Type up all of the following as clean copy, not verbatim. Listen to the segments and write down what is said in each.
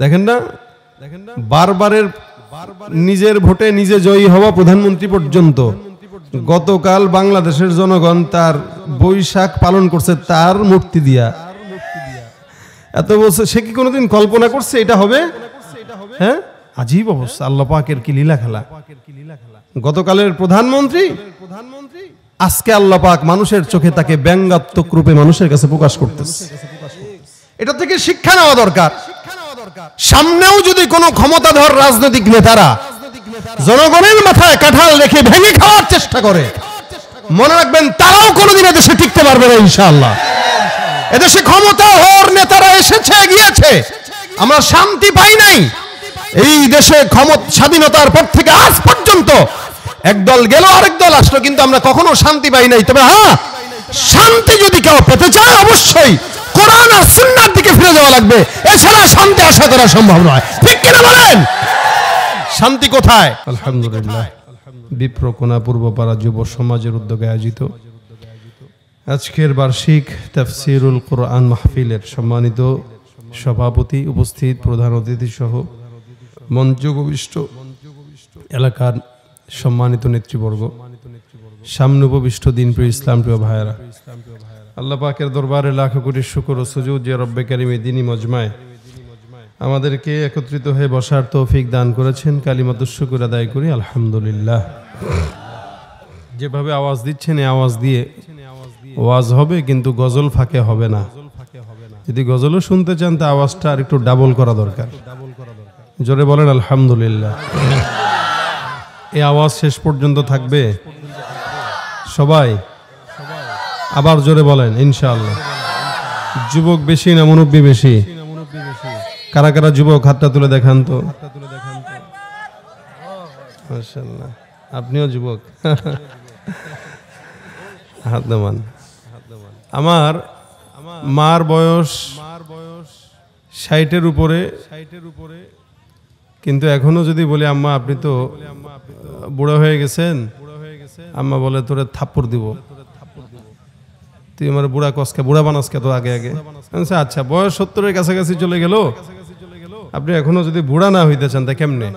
দেখেন না, বারবারের নিজের ভোটে নিজে জয়ী হওয়া প্রধানমন্ত্রী পর্যন্ত গতকাল বাংলাদেশের জনগণ তার বৈশাখ পালন করছে তার মূর্তি দিয়া। এত বছর সে কি কোনোদিন কল্পনা করছে এটা হবে? হ্যাঁ, আজীব অবস্থা। আল্লাহ পাকের কি লীলা খেলা। গতকালের প্রধানমন্ত্রী আজকে আল্লাহ পাক মানুষের চোখে তাকে ব্যঙ্গাত্মক রূপে মানুষের কাছে প্রকাশ করতেছে। এটা থেকে শিক্ষা নেওয়া দরকার। সামনেও যদি কোনো ক্ষমতাধর রাজনৈতিক নেতারা জনগণের মাথায় কাঁঠাল রেখে ভেঙে খাওয়ার চেষ্টা করে, মনে রাখবেন তারাও কোনোদিন এদেশে টিকতে পারবে না ইনশাআল্লাহ। এদেশে ক্ষমতা হওয়ার নেতারা এসেছে, গিয়েছে, আমরা শান্তি পাই নাই। এই দেশে স্বাধীনতার পর থেকে আজ পর্যন্ত একদল গেল আরেক দল আসলো, কিন্তু আমরা কখনো শান্তি পাই নাই। তবে হ্যাঁ, শান্তি যদি কেউ পেতে চায় অবশ্যই কোরআন আর সুন্নাহর দিকে ফিরে যাওয়া লাগবে, এছাড়া শান্তি আশা করা সম্ভব নয়। ঠিক কিনা বলেন? শান্তি কোথায়? আলহামদুলিল্লাহ, বিপ্রকোনা পূর্বপাড়া যুব সমাজের উদ্যোগে আয়োজিত আজকের বার্ষিক তাফসিরুল কোরআন মাহফিলের সম্মানিত সভাপতি, উপস্থিত প্রধান অতিথি সহ মঞ্চ উপবিষ্ট এলাকার সম্মানিত নেতৃবর্গ, সামনে উপবিষ্ট দিনপ্রিয় ইসলামপ্রিয় ভাইয়েরা, আল্লাহ পাকের দরবারে লাখ কোটি শুকর ও সুজুদ যে রব্বে কারিমে দ্বীনি মজমায় আমাদেরকে একত্রিত হয়ে বসার তৌফিক দান করেছেন। কালিমাতুশ শুকর আদায় করি আলহামদুলিল্লাহ। যেভাবে আওয়াজ দিচ্ছেন এই আওয়াজ দিয়ে ওয়াজ হবে, কিন্তু গজল ফাঁকে হবে না। যদি গজলও শুনতে চান তা আওয়াজটা আর একটু ডাবল করা দরকার। জোরে বলেন আলহামদুলিল্লাহ। এই আওয়াজ শেষ পর্যন্ত থাকবে সবাই? আবার জোরে বলেন ইনশাআল্লাহ। যুবক বেশি না মুরব্বী বেশি? কারা কারা যুবক হাতটা তুলে দেখান তো। মাশাআল্লাহ, আপনিও যুবক, হাত নামান। আমার মার বয়স 60-এর উপরে, কিন্তু এখনো যদি বলি আম্মা আপনি তো বুড়ো হয়ে গেছেন, আম্মা বলে তোরে থাপ্পড় দিব, তুই আমার বুড়া কসকে বুড়া বানাসকে তো আগে আগে। আচ্ছা, বয়স 70-এর কাছাকাছি চলে গেল, আপনি এখনো যদি বুড়া না হইতে চান তা কেমনে?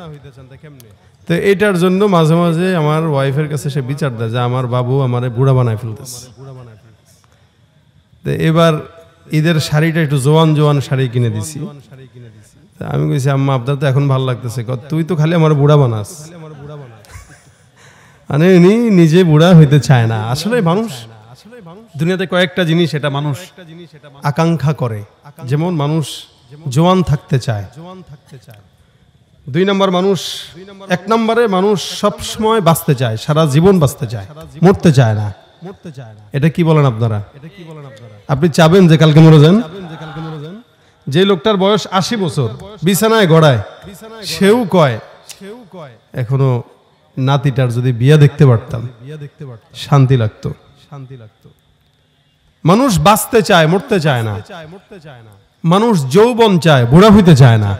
তো এইটার জন্য মাঝে মাঝে আমার ওয়াইফের কাছে সে বিচার দেয় যে আমার বাবু আমারে বুড়া বানায় ফেলতেছে। তো এবার ঈদের শাড়িটা একটু জোয়ান জোয়ান শাড়ি কিনে দিছি। আমি কইছি আম্মা আপনার তো এখন ভালো লাগতেছে, তুই তো খালি আমার বুড়া বানাস। মানে উনি নিজে বুড়া হইতে চায় না। আসলে মানুষ দুনিয়াতে কয়েকটা জিনিস এটা মানুষ আকাঙ্ক্ষা করে। যেমন মানুষ জোয়ান থাকতে চায়, 2 নম্বর মানুষ, 1 নম্বরে মানুষ সবসময় বাঁচতে চায়, সারা জীবন বাঁচতে চায়, মরতে চায় না। এটা কি বলেন আপনারা? আপনি চাবেন যে কালকে মরে যান? যে লোকটার বয়স 80 বছর বিছানায় গড়ায়, সেও কয় এখনো নাতিটার যদি বিয়া দেখতে পারতাম শান্তি লাগতো। মানুষ বাঁচতে চায়, মরতে চায় না। মানুষ যৌবন চায়, বুড়া হইতে চায় না।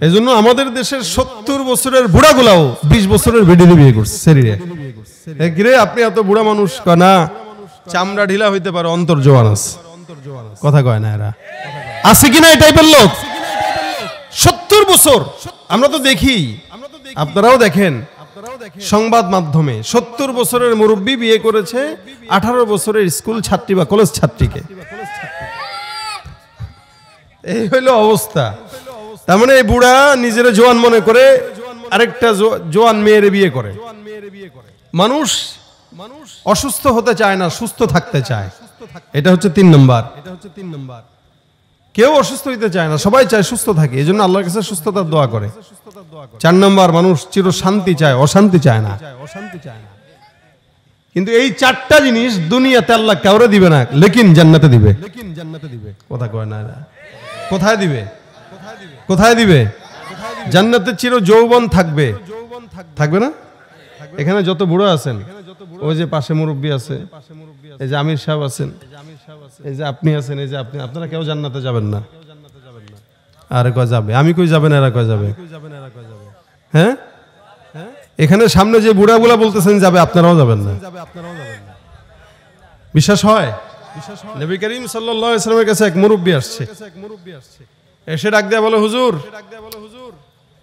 এজন্য আমাদের দেশের 70 বছরের বুড়াগুলাও 20 বছরের বেডিলি বিয়ে করছে শরীরে। আপনি এত বুড়া মানুষ? কয় না, চামড়া ঢিলা হইতে পারে, অন্তর জোয়ান আছে। কথা কয় না এরা? আছে কিনা এই টাইপের লোক? 70 বছর আমরা তো দেখি, আপনারাও দেখেন সংবাদ মাধ্যমে, 70 বছরের মুরব্বী বিয়ে করেছে 18 বছরের স্কুল ছাত্রী বা কলেজ ছাত্রীকে। এই হইল অবস্থা। তার মানে এই বুড়া নিজের জোয়ান মনে করে আরেকটা জোয়ান মেয়ের বিয়ে করে। মানুষ অসুস্থ হতে চায় না, সুস্থ থাকতে চায়। এটা হচ্ছে 3 নম্বর। কেউ অসুস্থ হইতে চায় না, সবাই চায় সুস্থ থাকে, এই জন্য আল্লাহর কাছে সুস্থতার দোয়া করে। 4 নম্বর, মানুষ চির শান্তি চায়, অশান্তি চায় না। কিন্তু এই 4টা জিনিস দুনিয়াতে আল্লাহ কাউরে দিবে না, লেকিন জান্নাতে দিবে। কথা কয় না এরা? কোথায় দিবে? কোথায় দিবে? জান্নাতে চির যৌবন থাকবে, থাকবে না? এখানে যত বুড়ো আছেন, ওই যে পাশে মুরব্বী আছে, এই যে আমির সাহেব আছেন, এই যে আপনি আছেন, এই যে আপনি, আপনারা কেউ জান্নাতে যাবেন না। আরে কয় যাবে? আমি কই যাবেন, এরা কয় যাবে? হ্যাঁ, এখানে সামনে যে বুড়াগুলা বলতেছেন যাবে, আপনারাও যাবেন না। বিশ্বাস হয়? নবী করিম সাল্লাল্লাহু আলাইহি ওয়াসাল্লামের কাছে এক মুরব্বী আসছে। এসে ডাক দেয়া বলে, হুজুর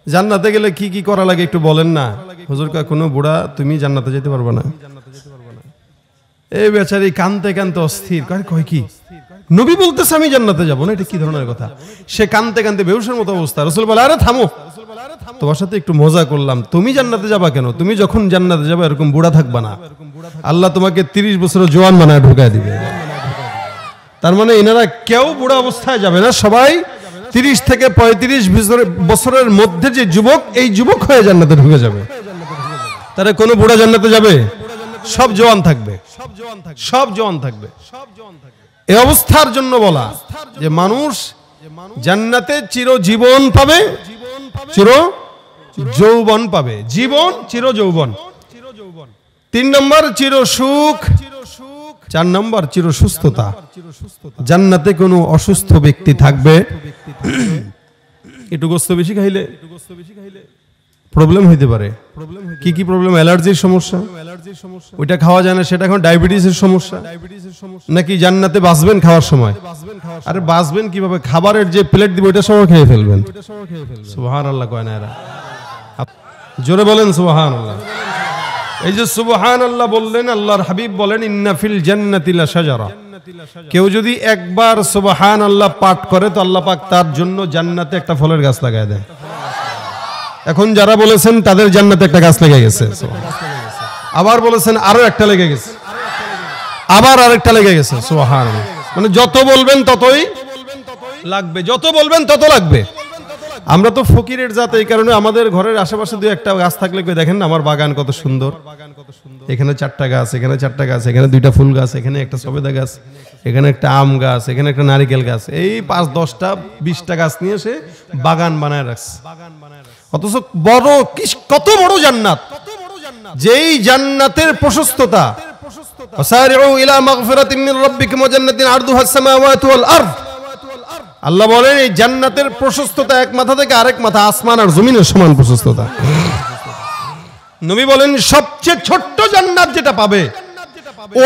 জান্নাতে গেলে কি কি করা লাগে একটু বলেন না। হুজুর কয়, কোনো বুড়া তুমি জান্নাতে যেতে পারবে না। এই বেচারি কানতে কানতে অস্থির, কয় কি নবী বলতেছে আমি জান্নাতে যাব না, এটা কি ধরনের কথা? সে কানতে কানতে বেহুশের মতো অবস্থা। রাসূল বলে, আরে থামো, তোমার সাথে একটু মজা করলাম, তুমি জান্নাতে যাবা কেন? তুমি যখন জান্নাতে যাবে এরকম বুড়া থাকবা না, আল্লাহ তোমাকে 30 বছরের জওয়ান বানায় ঢুকায় দিবে। তার মানে এনারা কেউ বুড়া অবস্থায় যাবে না, সবাই 30 থেকে 35 বছরের মধ্যে যে যুবক, এই যুবক হয়ে জান্নাতে ঢুকে যাবে। তারা কোনো বুড়া জান্নাতে যাবে? সব জওয়ান থাকবে, সব জওয়ান থাকবে। এই অবস্থার জন্য বলা যে মানুষ জান্নাতে চিরজীবন পাবে, চির যৌবন পাবে, জীবন চির যৌবন। 3 নম্বর চির সুখ, 4 নম্বর চির সুস্থতা। জান্নাতে কোনো অসুস্থ ব্যক্তি থাকবে, একটু গোস্ত বেশি খাইলে প্রবলেম হইতে পারে। কি কি প্রবলেম? অ্যালার্জির সমস্যা, ওইটা খাওয়া যায় না, সেটা এখন ডায়াবেটিসের সমস্যা। নাকি জান্নাতে বাঁচবেন খাওয়ার সময়? আরে বাঁচবেন কিভাবে? খাবারের যে প্লেট দিবে ওইটা সব খেয়ে ফেলবেন। সুবহানাল্লাহ কয় না এরা? জোরে বলেন সুবহানাল্লাহ। এই যে সুবহানাল্লাহ বললেন, আল্লাহর হাবিব বলেন, ইন্না ফিল জান্নাতি লাশাজারা। কেউ যদি একবার সুবহানাল্লাহ পাঠ করে তো আল্লাহ পাক তার জন্য জান্নাতে একটা ফলের গাছ লাগায় দেয়। এখন যারা বলেছেন তাদের জান্নাতে একটা গাছ লেগে গেছে, আবার বলেছেন আরো একটা লেগে গেছে, আবার আরেকটা লেগে গেছে। সুবহানাল্লাহ। মানে যত বলবেন ততই লাগবে, যত বলবেন তত লাগবে। আমরা তো ফকিরের জাত, এই কারণে আমাদের ঘরের আশেপাশে 2-1টা গাছ থাকলে দেখেন না, আমার বাগান কত সুন্দর, এখানে 4টা গাছ, এখানে 4টা গাছ, এখানে 2টা ফুল গাছ, এখানে একটা সবেদা গাছ, এখানে একটা আম গাছ, এখানে একটা নারিকেল গাছ, এই 5-10টা 20টা গাছ নিয়ে সে বাগান বানায় রাখছে। অথচ বড় কত বড় জান্নাত, যেই জান্নাতের প্রশস্ততা, ওয়াসারিউ ইলা মাগফিরাতিন মির রাব্বিকুম ওয়া জান্নাতিন আরদুহা আস-সামাওয়াতু ওয়াল আরদ। আল্লাহ বলেন এই জান্নাতের প্রশস্ততা এক মাথা থেকে আরেক মাথা, আসমান আর জমিনের সমান প্রশস্ততা। নবী বলেন সবচেয়ে ছোট্ট জান্নাত যেটা পাবে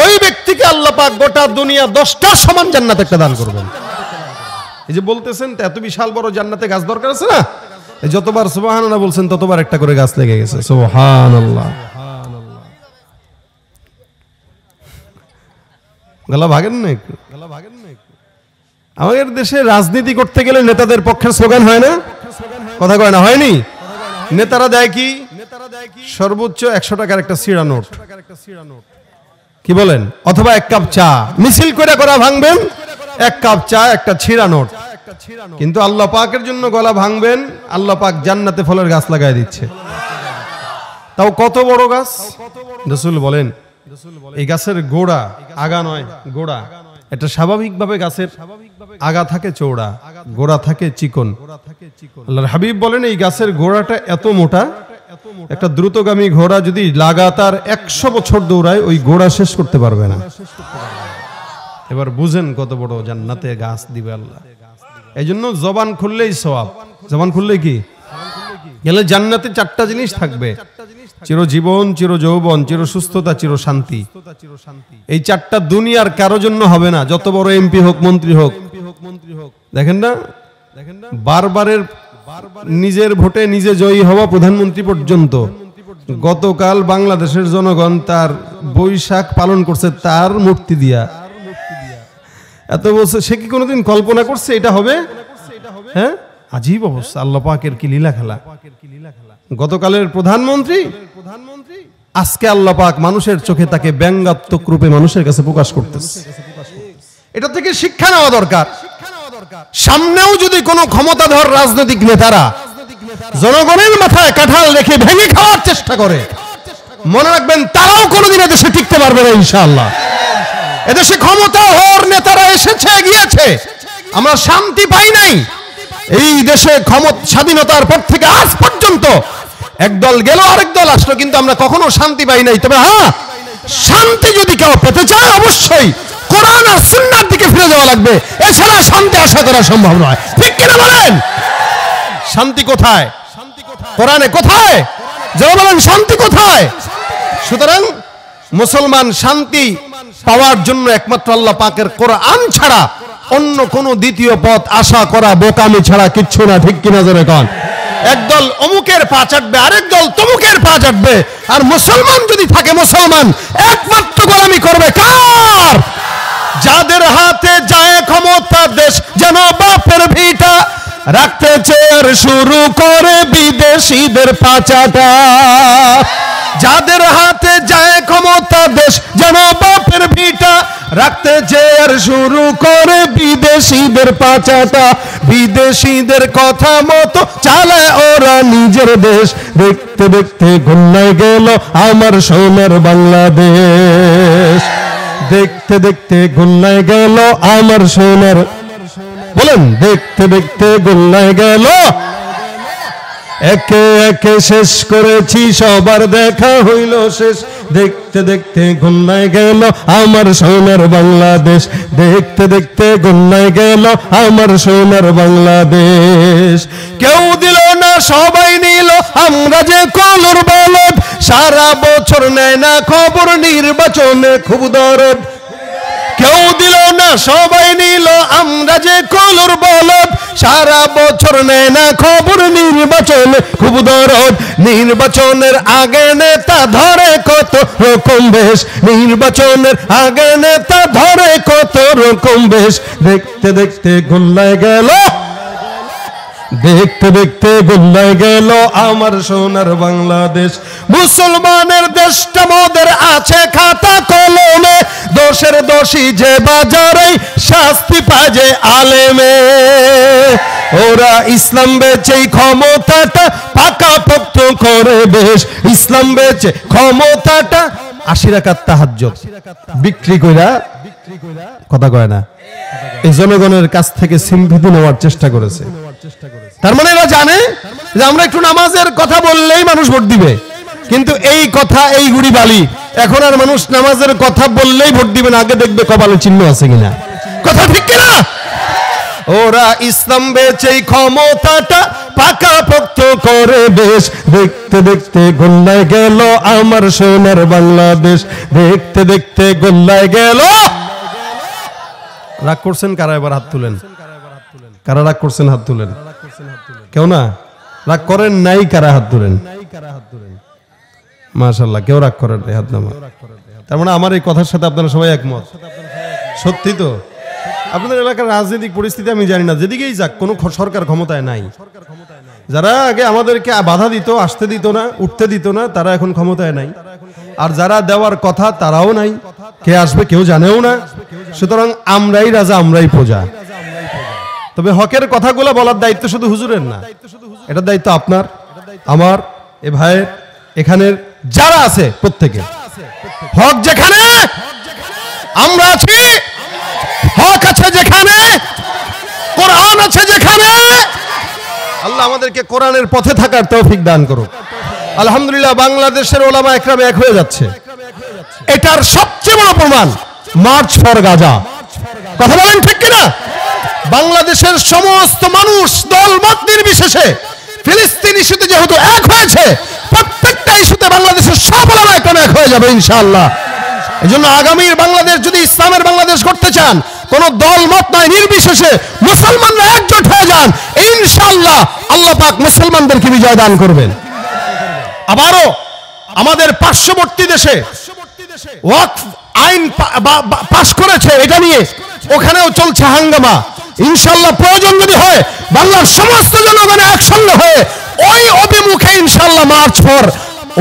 ওই ব্যক্তিকে আল্লাহ পাক গোটা দুনিয়া 10টার সমান জান্নাত একটা দান করবেন। এই যে বলতেছেন এত বিশাল বড় জান্নাতে গাছ দরকার আছে না, এই যতবার সুবহানাল্লাহ বলছেন ততবার একটা করে গাছ লেগে গেছে। সুবহানাল্লাহ। গলা ভাগেন না একটু, গলা ভাগেন না একটু। আমাদের দেশে রাজনীতি করতে গেলে নেতাদের পক্ষের স্লোগান হয় না, কথা কয় না, হয়নি? নেতারা দেয় কি? সর্বোচ্চ 100 টাকার একটা সিরা নোট, কি বলেন? অথবা 1 কাপ চা, মিছিল করে ভাঙবেন, 1 কাপ চা, একটা ছিঁড়া নোট। কিন্তু আল্লাহ পাকের জন্য গলা ভাঙবেন, আল্লাহ পাক জান্নাতে ফলের গাছ লাগাই দিচ্ছে। তাও কত বড় গাছ? রাসূল বলেন এই গাছের গোড়া, আগা নয় গোড়া, এটা স্বাভাবিকভাবে গাছের আগা থাকে চৌড়া, গোড়া থাকে চিকন। আল্লাহর হাবিব বলেন এই গাছের গোড়াটা এত মোটা, একটা দ্রুতগামী ঘোড়া যদি লাগাতার 100 বছর দৌড়ায় ওই গোড়া শেষ করতে পারবে না। এবার বুঝেন কত বড় জান্নাতে গাছ দিবে আল্লাহ। এই জন্য জবান খুললেই সওয়াব। জবান খুললে কি গেলে জান্নাতে 4টা জিনিস থাকবে, চিরজীবন, চির যৌবন, চির সুস্থতা, চির শান্তি। এই 4টা দুনিয়ার কারো জন্য হবে না, যত বড় এমপি হোক, মন্ত্রী হোক। দেখেন না, বারবারের নিজের ভোটে নিজে জয়ী হওয়া প্রধানমন্ত্রী পর্যন্ত গতকাল বাংলাদেশের জনগণ তার বৈশাখ পালন করছে তার মূর্তি দিয়া। এত বছর সে কি কোনোদিন কল্পনা করছে এটা হবে? হ্যাঁ, আজীব অবস্থা। আল্লাহ পাকের কি লীলা খেলা। গতকালের প্রধানমন্ত্রী আজকে আল্লাহ পাক মানুষের চোখে তাকে ব্যঙ্গাত্মক রূপে মানুষের কাছে প্রকাশ করতেছে। এটা থেকে শিক্ষা নেওয়া দরকার। সামনেও যদি কোনো ক্ষমতাধর রাজনৈতিক নেতারা জনগণের মাথায় কাঁঠাল রেখে ভেঙে খাওয়ার চেষ্টা করে, মনে রাখবেন তারাও কোনোদিন এদেশে টিকতে পারবে না ইনশাআল্লাহ। এদেশে ক্ষমতাধর নেতারা এসেছে, গিয়েছে, আমরা শান্তি পাই নাই। এই দেশে স্বাধীনতার পর থেকে আজ পর্যন্ত একদল গেল আরেক দল আসলো, কিন্তু আমরা কখনো শান্তি পাই নাই। তবে হ্যাঁ, শান্তি যদি কেউ পেতে চায় অবশ্যই কোরআন আর সুন্নাহর দিকে ফিরে যাওয়া লাগবে, এছাড়া শান্তি আশা করা সম্ভব নয়। ঠিক কিনা বলেন? শান্তি কোথায়? কোরআনে কোথায়? যারা বলেন শান্তি কোথায়? সুতরাং মুসলমান শান্তি পাওয়ার জন্য একমাত্র আল্লাহ পাকের কোরআন ছাড়া অন্য কোন দ্বিতীয় পথ আশা করা বোকামি ছাড়া কিচ্ছু না, ঠিক কিনা জোরে কোন? একদল অমুকের পা চাটবে, আরেক দল তমুকের পা চাটবে, আর মুসলমান যদি থাকে মুসলমান একমাত্র গোলামি করবে কার? যাদের হাতে যায় ক্ষমতা, দেশ যেন বাপের ভিটা, রাখতে চেয়ার শুরু করে বিদেশিদের পাচাটা। যাদের হাতে যায় ক্ষমতা, দেশ যেন বাপের ভিটা, রাখতে চেয়ার শুরু করে বিদেশিদের পাচাটা। বিদেশিদের কথা মতো চালায় ওরা নিজের দেশ, দেখতে দেখতে গুল্লায় গেল আমার সোনার বাংলাদেশ। দেখতে দেখতে গুল্লায় গেল আমার সোনার, বলেন দেখতে দেখতে গুল্লায় গেল। একে একে শেষ করেছি সবার দেখা হইল শেষ, দেখতে দেখতে গুল্লায় গেল আমার সোনার বাংলাদেশ। দেখতে দেখতে গুল্লায় গেল আমার সোনার বাংলাদেশ। কেউ দিল না সবাই নিল, আমরা যে কলর বলদ, সারা বছর নেয় না খবর, নির্বাচনে খুব দরদ। কেউ দিল না সবাই নিল, আমরা যে কলর বলদ, সারা বছর নেয় না খবর, নির্বাচনে খুব দরদ। নির্বাচনের আগে নেতা ধরে কত রকম বেশ, নির্বাচনের আগে নেতা ধরে কত রকম বেশ। দেখতে দেখতে গুল্লায় গেল, দেখতে দেখতে গুল্লায় গেল আমার সোনার বাংলাদেশ। মুসলমানের দেশটা মোদের আছে খাতা কলমে, দোষের দোষী যে বাজারে শাস্তি পায় যে আলেমে। ওরা ইসলাম বেচে ক্ষমতাটা পাকাপোক্ত করে বেশ, ইসলাম বেচে ক্ষমতাটা 80 রাকাত তাহাজ্জুদ বিক্রি কইরা, কথা কয় না, এই জনগণের কাছ থেকে সিম্পিতি নেওয়ার চেষ্টা করেছে। তার মানে এরা জানে যে আমরা একটু নামাজের কথা বললেই মানুষ ভোট দিবে, কিন্তু এই কথা, এই গুড়ি বালি, এখন আর মানুষ নামাজের কথা বললেই ভোট দিবে না, আগে দেখবে কপালে চিহ্ন আছে কিনা। কথা ঠিক কিনা? ওরা ইসলাম বেচে ক্ষমতাটা পাকাপোক্ত করে বেশ, দেখতে দেখতে গোল্লায় গেল আমার সোনার বাংলাদেশ। দেখতে দেখতে গোল্লায় গেল। রাগ করছেন কারা? এবার হাত তুলেন। কারা রাগ করছেন? হাত তুলেন। কেউ না? রাগ করেন নাই? কারা? হাত তুলেন। মাশাআল্লাহ, কেউ রাগ করেন নাই, হাত নামান। তার মানে আমার এই কথার সাথে আপনারা সবাই একমত? সত্যি তো? আপনাদের এলাকার রাজনৈতিক পরিস্থিতি আমি জানি না, যেদিকেই যাক কোনো সরকার ক্ষমতায় নাই। যারা আগে আমাদেরকে বাধা দিত, আসতে দিত না, উঠতে দিত না, তারা এখন ক্ষমতায় নাই। আর যারা দেওয়ার কথা তারাও নাই, কে আসবে কেউ জানেও না। সুতরাং আমরাই রাজা, আমরাই প্রজা। তবে হকের কথাগুলো বলার দায়িত্ব শুধু হুজুরের না, এটার দায়িত্ব আপনার, আমার, এ ভাইয়ের, এখানের যারা আছে প্রত্যেকে। হক যেখানে আমরা আছি, হক আছে যেখানে, কোরআন আছে যেখানে, আল্লাহ আমাদেরকে কোরআনের পথে থাকার তৌফিক দান করুক। আলহামদুলিল্লাহ, বাংলাদেশের ওলামা একরাম এক হয়ে যাচ্ছে। এটার সবচেয়ে বড় প্রমাণ মার্চ ফর গাজা। কথা বলেন ঠিক কিনা? বাংলাদেশের সমস্ত মানুষ দল মত নির্বিশেষে ফিলিস্তিন ইস্যুতে যেহেতু এক হয়েছে, প্রত্যেকটা ইস্যুতে বাংলাদেশের সব ওলামা একরাম এক হয়ে যাবে ইনশাআল্লাহ। এজন্য আগামীর বাংলাদেশ যদি ইসলামের বাংলাদেশ করতে চান, কোন দল মত নয়, নির্বিশেষে মুসলমানরা একজোট হয়ে যান, ইনশাআল্লাহ আল্লাহ পাক মুসলমানদেরকে বিজয় দান করবেন। আবারও আমাদের পার্শ্ববর্তী দেশে ওয়াকফ আইন পাশ করেছে, এটা নিয়ে ওখানেও চলছে হাঙ্গামা। ইনশাআল্লাহ প্রয়োজন যদি হয় বাংলার সমস্ত জনগণ একসঙ্গে হয়ে ওই অভিমুখে ইনশাআল্লাহ মার্চ ফর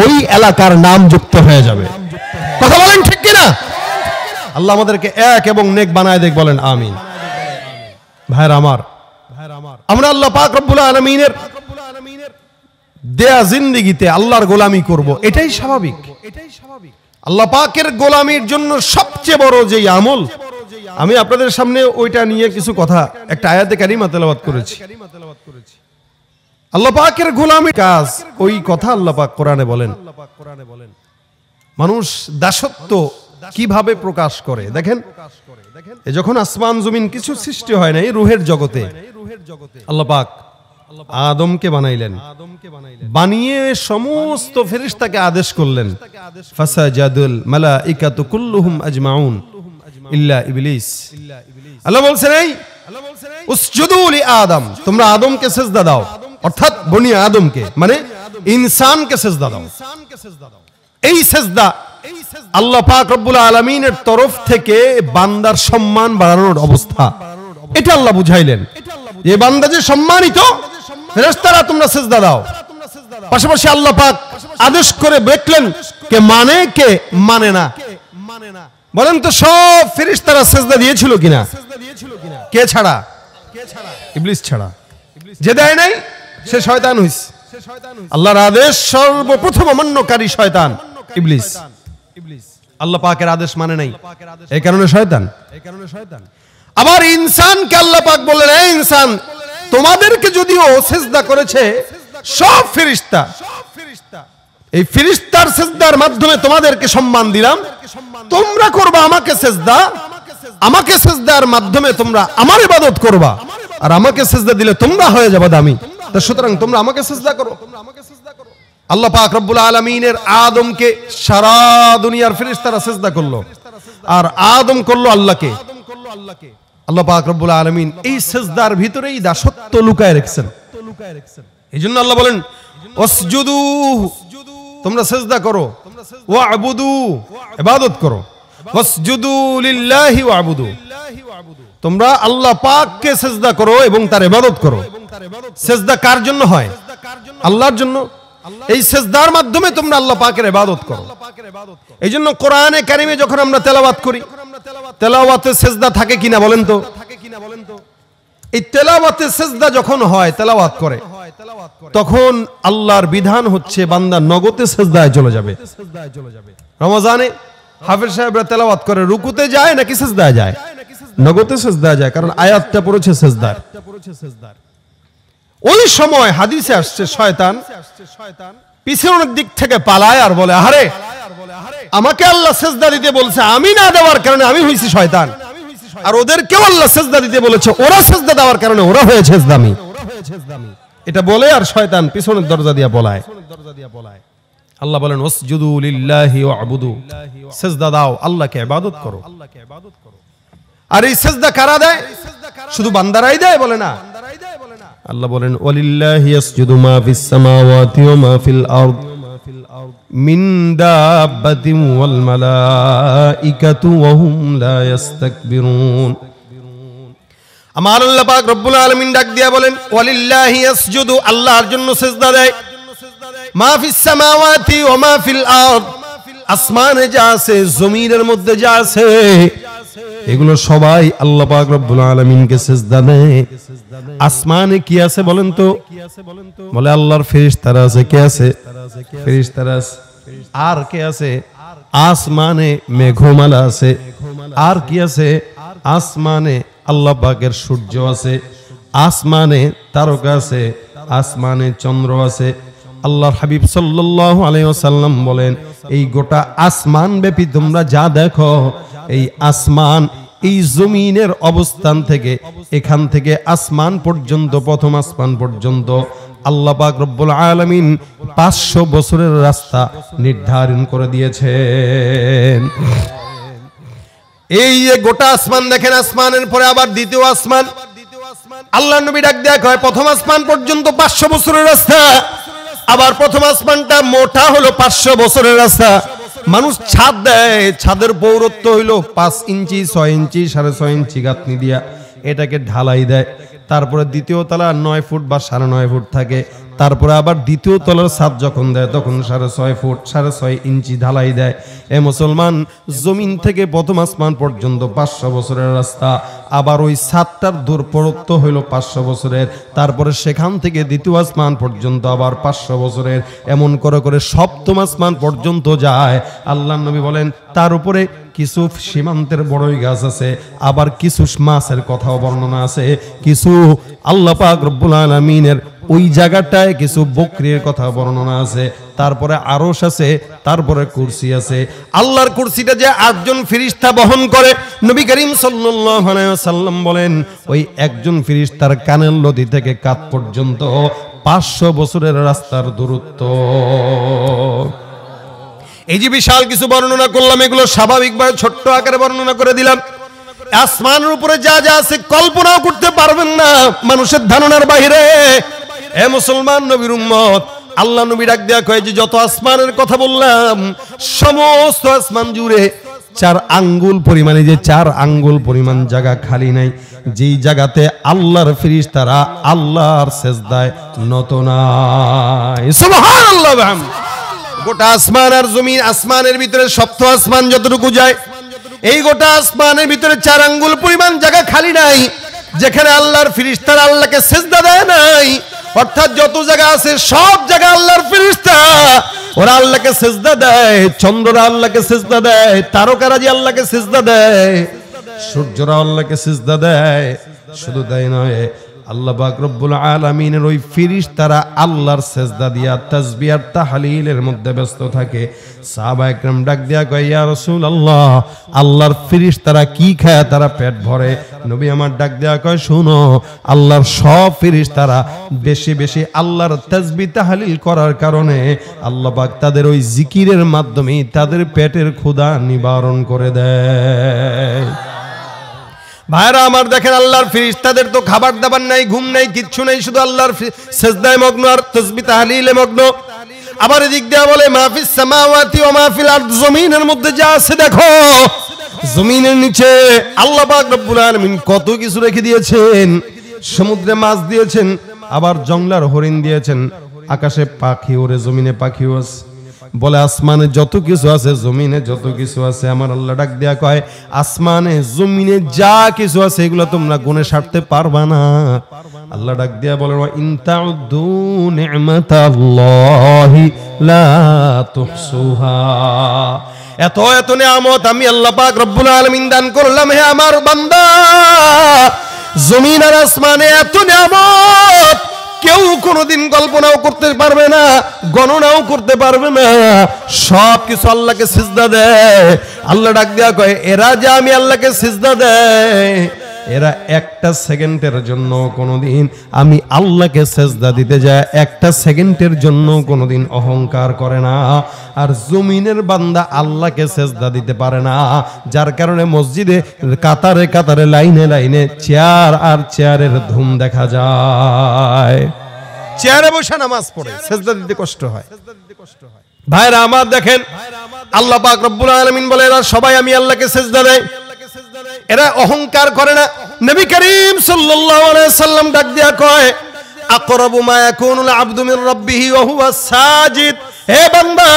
ওই এলাকার নাম যুক্ত হয়ে যাবে। কথা বলেন ঠিক কিনা? আল্লাহ আমাদেরকে এক এবং নেক বানায় দেখ, বলেন আমিন। ভাইরা আমার, আমরা আল্লাহ পাক রব্বুল আলামিনের দেয়া জিন্দেগিতে আল্লাহর গোলামি করব, এটাই স্বাভাবিক। আল্লাহ পাকের গোলামির জন্য সবচেয়ে বড় যে আমল, আমি আপনাদের সামনে ওইটা নিয়ে কিছু কথা, একটা আয়াতে কারিমা তেলাওয়াত করেছি। আল্লাহ পাকের গোলামির কাজ, ওই কথা আল্লাহ পাক কোরআনে বলেন। মানুষ দাসত্ব কিভাবে প্রকাশ করে দেখেন। যখন আসমান জমিন কিছু সৃষ্টি হয় নাই, রুহের জগতে আল্লাহ পাক আদমকে বানাইলেন, বানিয়ে সমস্ত ফেরেশতাকে আদেশ করলেন, ফাসাজাদুল মালাইকাতু কুল্লুহুম আজমাউন, ইল্লা ইবলিস। আল্লাহ বলছেন এই উসজুদু লি আদম, তোমরা আদমকে সিজদা দাও, অর্থাৎ বনি আদমকে মানে ইনসানকে সিজদা দাও। এই সিজদা আল্লাহ পাক রব্বুল আলামিনের তরফ থেকে বান্দার সম্মান বাড়ানোর অবস্থা, এটা আল্লাহ বুঝাইলেন যে বান্দা যে সম্মানিত, ফেরেশতারা তোমরা সিজদা দাও। পাশাপাশি আল্লাহ পাক আদেশ করে দেখলেন কে মানে কে মানে না। বলেন তো সব ফেরেশতারা সিজদা দিয়েছিল কিনা? কে ছাড়া? ইবলিস ছাড়া। যে দেয় নাই সে শয়তান হইছে। আল্লাহর আদেশ সর্বপ্রথম অমান্যকারী শয়তান ইবলিস। আল্লাহ পাকের আদেশ মানে নাই, এই কারণে শয়তান। আবার ইনসানকে আল্লাহ পাক বললেন এই ইনসান, তোমাদেরকে যদিও সিজদা করেছে সব ফেরেশতা, এই ফেরেশতার সিজদার মাধ্যমে তোমাদেরকে সম্মান দিলাম, তোমরা করবা আমাকে সিজদা, আমাকে সিজদার মাধ্যমে তোমরা আমার ইবাদত করবা, আর আমাকে সিজদা দিলে তোমরা হয়ে যাবে দামি। তো সুতরাং তোমরা আমাকে সিজদা করো। আল্লাহ পাক রব্বুল আলামিনের আদমকে সারা দুনিয়ার ফেরেশতারা সিজদা করলো, আর আদম করলো আল্লাহকে। আল্লাহ পাক রব্বুল আলামিন এই সিজদার ভিতরেই দাসত্ব লুকায় রেখেছেন। এইজন্য আল্লাহ বলেন ওয়াসজুদু, তোমরা সিজদা করো, ওয়াবুদু, ইবাদত করো। ওয়াসজুদু লিল্লাহি ওয়াবুদু, তোমরা আল্লাহ পাককে সিজদা করো এবং তার ইবাদত করো। সিজদা কার জন্য হয়? আল্লাহর জন্য। এই সিজদার মাধ্যমে তোমরা আল্লাহ পাকের ইবাদত করো। এইজন্য কোরআনে কারিমে যখন আমরা তেলাওয়াত করি, তেলাওয়াতে সিজদা থাকে কিনা বলেন তো? এই তেলাওয়াতে সিজদা যখন হয়, তেলাওয়াত করে, তখন আল্লাহর বিধান হচ্ছে বান্দা নগদে সিজদায় চলে যাবে। রমজানে হাফেজ সাহেবরা তেলাওয়াত করে রুকুতে যায় নাকি সিজদায় যায়? নগদে সিজদায় যায়, কারণ আয়াতটা পড়েছে সিজদার। ওই সময় হাদিসে আসছে শয়তান পিছনের দিক থেকে পালায় আর বলে আরে আমাকে আল্লাহ সিজদা দিতে বলছে, আমি না দেওয়ার কারণে আমি হইছি শয়তান, আর ওদেরকেও আল্লাহ সিজদা দিতে বলেছে, ওরা সিজদা দেওয়ার কারণে ওরা হয়েছে দামি। এটা বলে আর শয়তান পিছনের দরজা দিয়ে পলায়। আল্লাহ বলেন ওয়াসজুদু লিল্লাহি ওয়াবুদু, সিজদা দাও, আল্লাহকে ইবাদত করো। আর এই সিজদা কারা দেয়? শুধু বান্দারাই দেয় বলে না। আল্লাহ বলেন ওয়ালিল্লাহি ইয়াসজুদু মা ফিস সামাওয়াতি ওয়া মা ফিল আরদ মিন দাব্বাতিন ওয়াল মালাইকাতু ওয়া হুম লা ইস্তাকবিরুন। আমার আল্লাহ পাক রব্বুল আলামিন ডাক দিয়া বলেন ওয়ালিল্লাহি ইয়াসজুদু, আল্লাহর জন্য সিজদা দেয়, মা ফিস সামাওয়াতি ওয়া মা ফিল আরদ, আসমানে যা আছে জমিনের মধ্যে যা আছে এগুলো সবাই আল্লাহ পাক রব্বুল আলামিনকে সিজদা দেয়। আসমানে কি আছে বলেন তো? বলে আল্লাহর ফেরেশতারা আছে। কে আছে? ফেরেশতারা আছে। আর কে আছে? আসমানে মেঘমালা আছে। আর কি আছে? আসমানে আল্লাহ পাকের সূর্য আছে, আসমানে তারকা আছে, আসমানে চন্দ্র আছে। আল্লাহর হাবিব সাল্লাল্লাহু আলাইহি ওয়াসাল্লাম বলেন এই গোটা আসমান ব্যাপী তোমরা যা দেখো, এই আসমান এই জমিনের অবস্থান থেকে এখান থেকে আসমান পর্যন্ত, প্রথম আসমান পর্যন্ত আল্লাহ পাক রব্বুল আলামিন 500 বছরের রাস্তা নির্ধারণ করে দিয়েছেন। এই যে গোটা আসমান দেখেন, আসমানের পরে আবার দ্বিতীয় আসমান, আল্লাহ নবী ডাক দেয়া কয় প্রথম আসমান পর্যন্ত 500 বছরের রাস্তা, আবার প্রথম আসমানটা মোটা হলো 500 বছরের রাস্তা। মানুষ ছাদ দেয়, ছাদের পৌরত্ব হইলো 5 ইঞ্চি 6 ইঞ্চি 6.5 ইঞ্চি গাঁথনি দিয়া এটাকে ঢালাই দেয়। তারপরে দ্বিতীয় তলা 9 ফুট বা 9.5 ফুট থাকে। তারপরে আবার দ্বিতীয় তলার ছাদ যখন দেয় তখন 6.5 ফুট 6.5 ইঞ্চি ঢালাই দেয়। এ মুসলমান, জমিন থেকে প্রথম আসমান পর্যন্ত 500 বছরের রাস্তা, আবার ওই ছাদটার দূরত্ব হইল 500 বছরের, তারপরে সেখান থেকে দ্বিতীয় আসমান পর্যন্ত আবার 500 বছরের, এমন করে করে সপ্তম আসমান পর্যন্ত যায়। আল্লাহর নবী বলেন তার উপরে কিছু সীমান্তের বড়ই গাছ আছে, আবার কিছু মাছের কথাও বর্ণনা আছে, কিছু আল্লাহ পাক রব্বুল আলামিনের ওই জায়গাটায় কিছু বকরির কথা বর্ণনা আছে, তারপরে আরশ আছে, তারপরে কুরসি আছে। আল্লাহর কুরসিটা যে 8 জন ফেরেশতা বহন করে, নবী করিম সাল্লাল্লাহু আলাইহি ওয়াসাল্লাম বলেন ওই একজন ফেরেশতার কানের লতি থেকে কাঁধ পর্যন্ত 500 বছরের রাস্তার দূরত্ব। এই যে বিশাল কিছু বর্ণনা করলাম, এগুলো স্বাভাবিকভাবে ছোট্ট আকারে বর্ণনা করে দিলাম। আসমানের উপরে যা যা আছে কল্পনাও করতে পারবেন না, মানুষের ধারণার বাইরে। এ মুসলমান নবীর উম্মত, আল্লাহ নবী ডাক দেয়া কয় যে যত আসমানের কথা বললাম, সমস্ত আসমান জুড়ে 4 আঙ্গুল পরিমাণে, যে 4 আঙ্গুল পরিমাণ জায়গা খালি নাই, যেই জায়গাতে আল্লাহর ফেরেশতারা আল্লাহর সেজদায় নত নাই। সুবহানাল্লাহ। গোটা আসমান আর জমিন, আসমানের ভিতরে সপ্ত আসমান যতটুকু যায়, এই গোটা আসমানের ভিতরে 4 আঙ্গুল পরিমাণ জায়গা খালি নাই যেখানে আল্লাহর ফেরেশতারা আল্লাহকে সেজদা দেয় নাই। অর্থাৎ যত জায়গা আছে সব জায়গা আল্লাহর ফেরেশতা ওরা আল্লাহকে সেজদা দেয়। চন্দ্ররা আল্লাহকে সেজদা দেয়, তারকারাজি আল্লাহকে সেজদা দেয়, সূর্যরা আল্লাহকে সেজদা দেয়। শুধু তাই নয়, আল্লাহ পাক রব্বুল আলামিনের ওই ফেরেশতারা আল্লাহর সেজদা দিয়া তাসবিহ আর তাহলিলের মধ্যে ব্যস্ত থাকে। সাহাবা একরাম ডাক দিয়া কয়, ইয়া রাসূলুল্লাহ, আল্লাহর ফেরেশতারা কি খায় তারা পেট ভরে? নবী আমার ডাক দিয়া কয়, শুনো, আল্লাহর সব ফেরেশতারা বেশি বেশি আল্লাহর তাসবিহ তাহলিল করার কারণে আল্লাহ পাক তাদের ওই জিকিরের মাধ্যমে তাদের পেটের ক্ষুধা নিবারণ করে দেয়। ভাইরা আমার, দেখেন আল্লাহর ফেরেশতাদের তো খাবার দাবার নাই, ঘুম নাই, কিচ্ছু নাই, শুধু আল্লাহর সেজদায় মগ্ন আর তাসবিহ তাহলিলে মগ্ন। আবার এদিক দিয়ে বলে মাহফিস সামাওয়াতি ওয়া মাহফিল আরদ, জমিনের মধ্যে যা আছে দেখো, জমিনের নিচে আল্লাহ পাক রব্বুল আলামিন কত কিছু রেখে দিয়েছেন। সমুদ্রে মাছ দিয়েছেন, আবার জঙ্গলার হরিণ দিয়েছেন, আকাশে পাখি ওরে, জমিনে পাখিও আছে। বলে আসমানে যত কিছু আছে, জমিনে যত কিছু আছে, আমার আল্লাহ ডাক দেয়া কয়, আসমানে জমিনে যা কিছু আছে এগুলো তোমরা গুণে সারতে পারবা না। আল্লাহ ডাক দেয়া বলে, ওয়া ইন তাউদ্দু নি'মাতাল্লাহি লা তুহসুহা। এত এত নিয়ামত আমি আল্লাহ পাক রব্বুল আলামিন দান করলাম হে আমার বান্দা। জমিন আর আসমানে এত নিয়ামত কেউ কোনোদিন কল্পনাও করতে পারবে না, গণনাও করতে পারবে না। সব কিছু আল্লাহকে সিজদা দেয়। আল্লাহ ডাক দেয়া কয়, এরা যে আমি আল্লাহকে সিজদা দেয়, এরা একটা সেকেন্ডের জন্য কোনোদিন আমি আল্লাহকে সেজদা দিতে যায় একটা সেকেন্ডের জন্য কোনোদিন অহংকার করে না। আর জমিনের বান্দা আল্লাহকে সেজদা দিতে পারে না, যার কারণে মসজিদে কাতারে কাতারে লাইনে লাইনে চেয়ার আর চেয়ারের ধুম দেখা যায়। চেয়ারে বসে নামাজ পড়ে, সেজদা দিতে কষ্ট হয়। ভাইরা আমার, দেখেন আল্লাহ পাক রব্বুল আলামিন বলে, এরা সবাই আমি আল্লাহকে সেজদা দেয়, এরা অহংকার করে না। নবী করিম সাল্লাল্লাহু আলাইহি সাল্লাম ডাক দিয়া কয়, আকরাবু মা ইয়াকুনুল আবদু মির রাব্বিহি ওয়া হুয়া সাজিদ। হে বান্দা,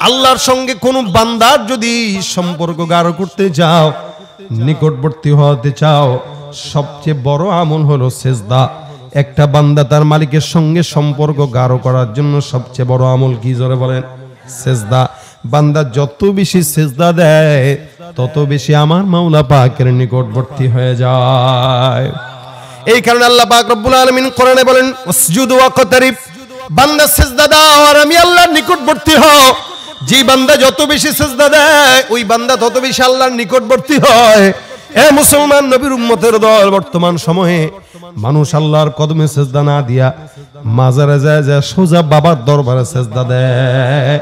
আল্লাহর সঙ্গে কোন বান্দার যদি সম্পর্ক গাঢ় করতে চাও, নিকটবর্তী হতে চাও, সবচেয়ে বড় আমল হলো সিজদা। একটা বান্দা তার মালিকের সঙ্গে সম্পর্ক গাঢ় করার জন্য সবচেয়ে বড় আমল কি, জোরে বলেন? সিজদা। বান্দা যত বেশি সিজদা দেয় তত বেশি আমার মাওলা পাকের নিকটবর্তী হয়ে যায়। এই কারণে আল্লাহ পাক রব্বুল আলামিন কোরআনে বলেন, উসজুদু ওয়াকতারিব, বান্দা সিজদা দাও আর আমি আল্লাহর নিকটবর্তী হও। যে বান্দা যত বেশি সিজদা দেয় ওই বান্দা তত বেশি আল্লাহর নিকটবর্তী হয়। এ মুসলমান নবীর উম্মতের দল, বর্তমান সময়ে মানুষ আল্লাহর কদমে সিজদা না দিয়া মাজারে যায় যায় সোজা বাবার দরবারে সিজদা দেয়।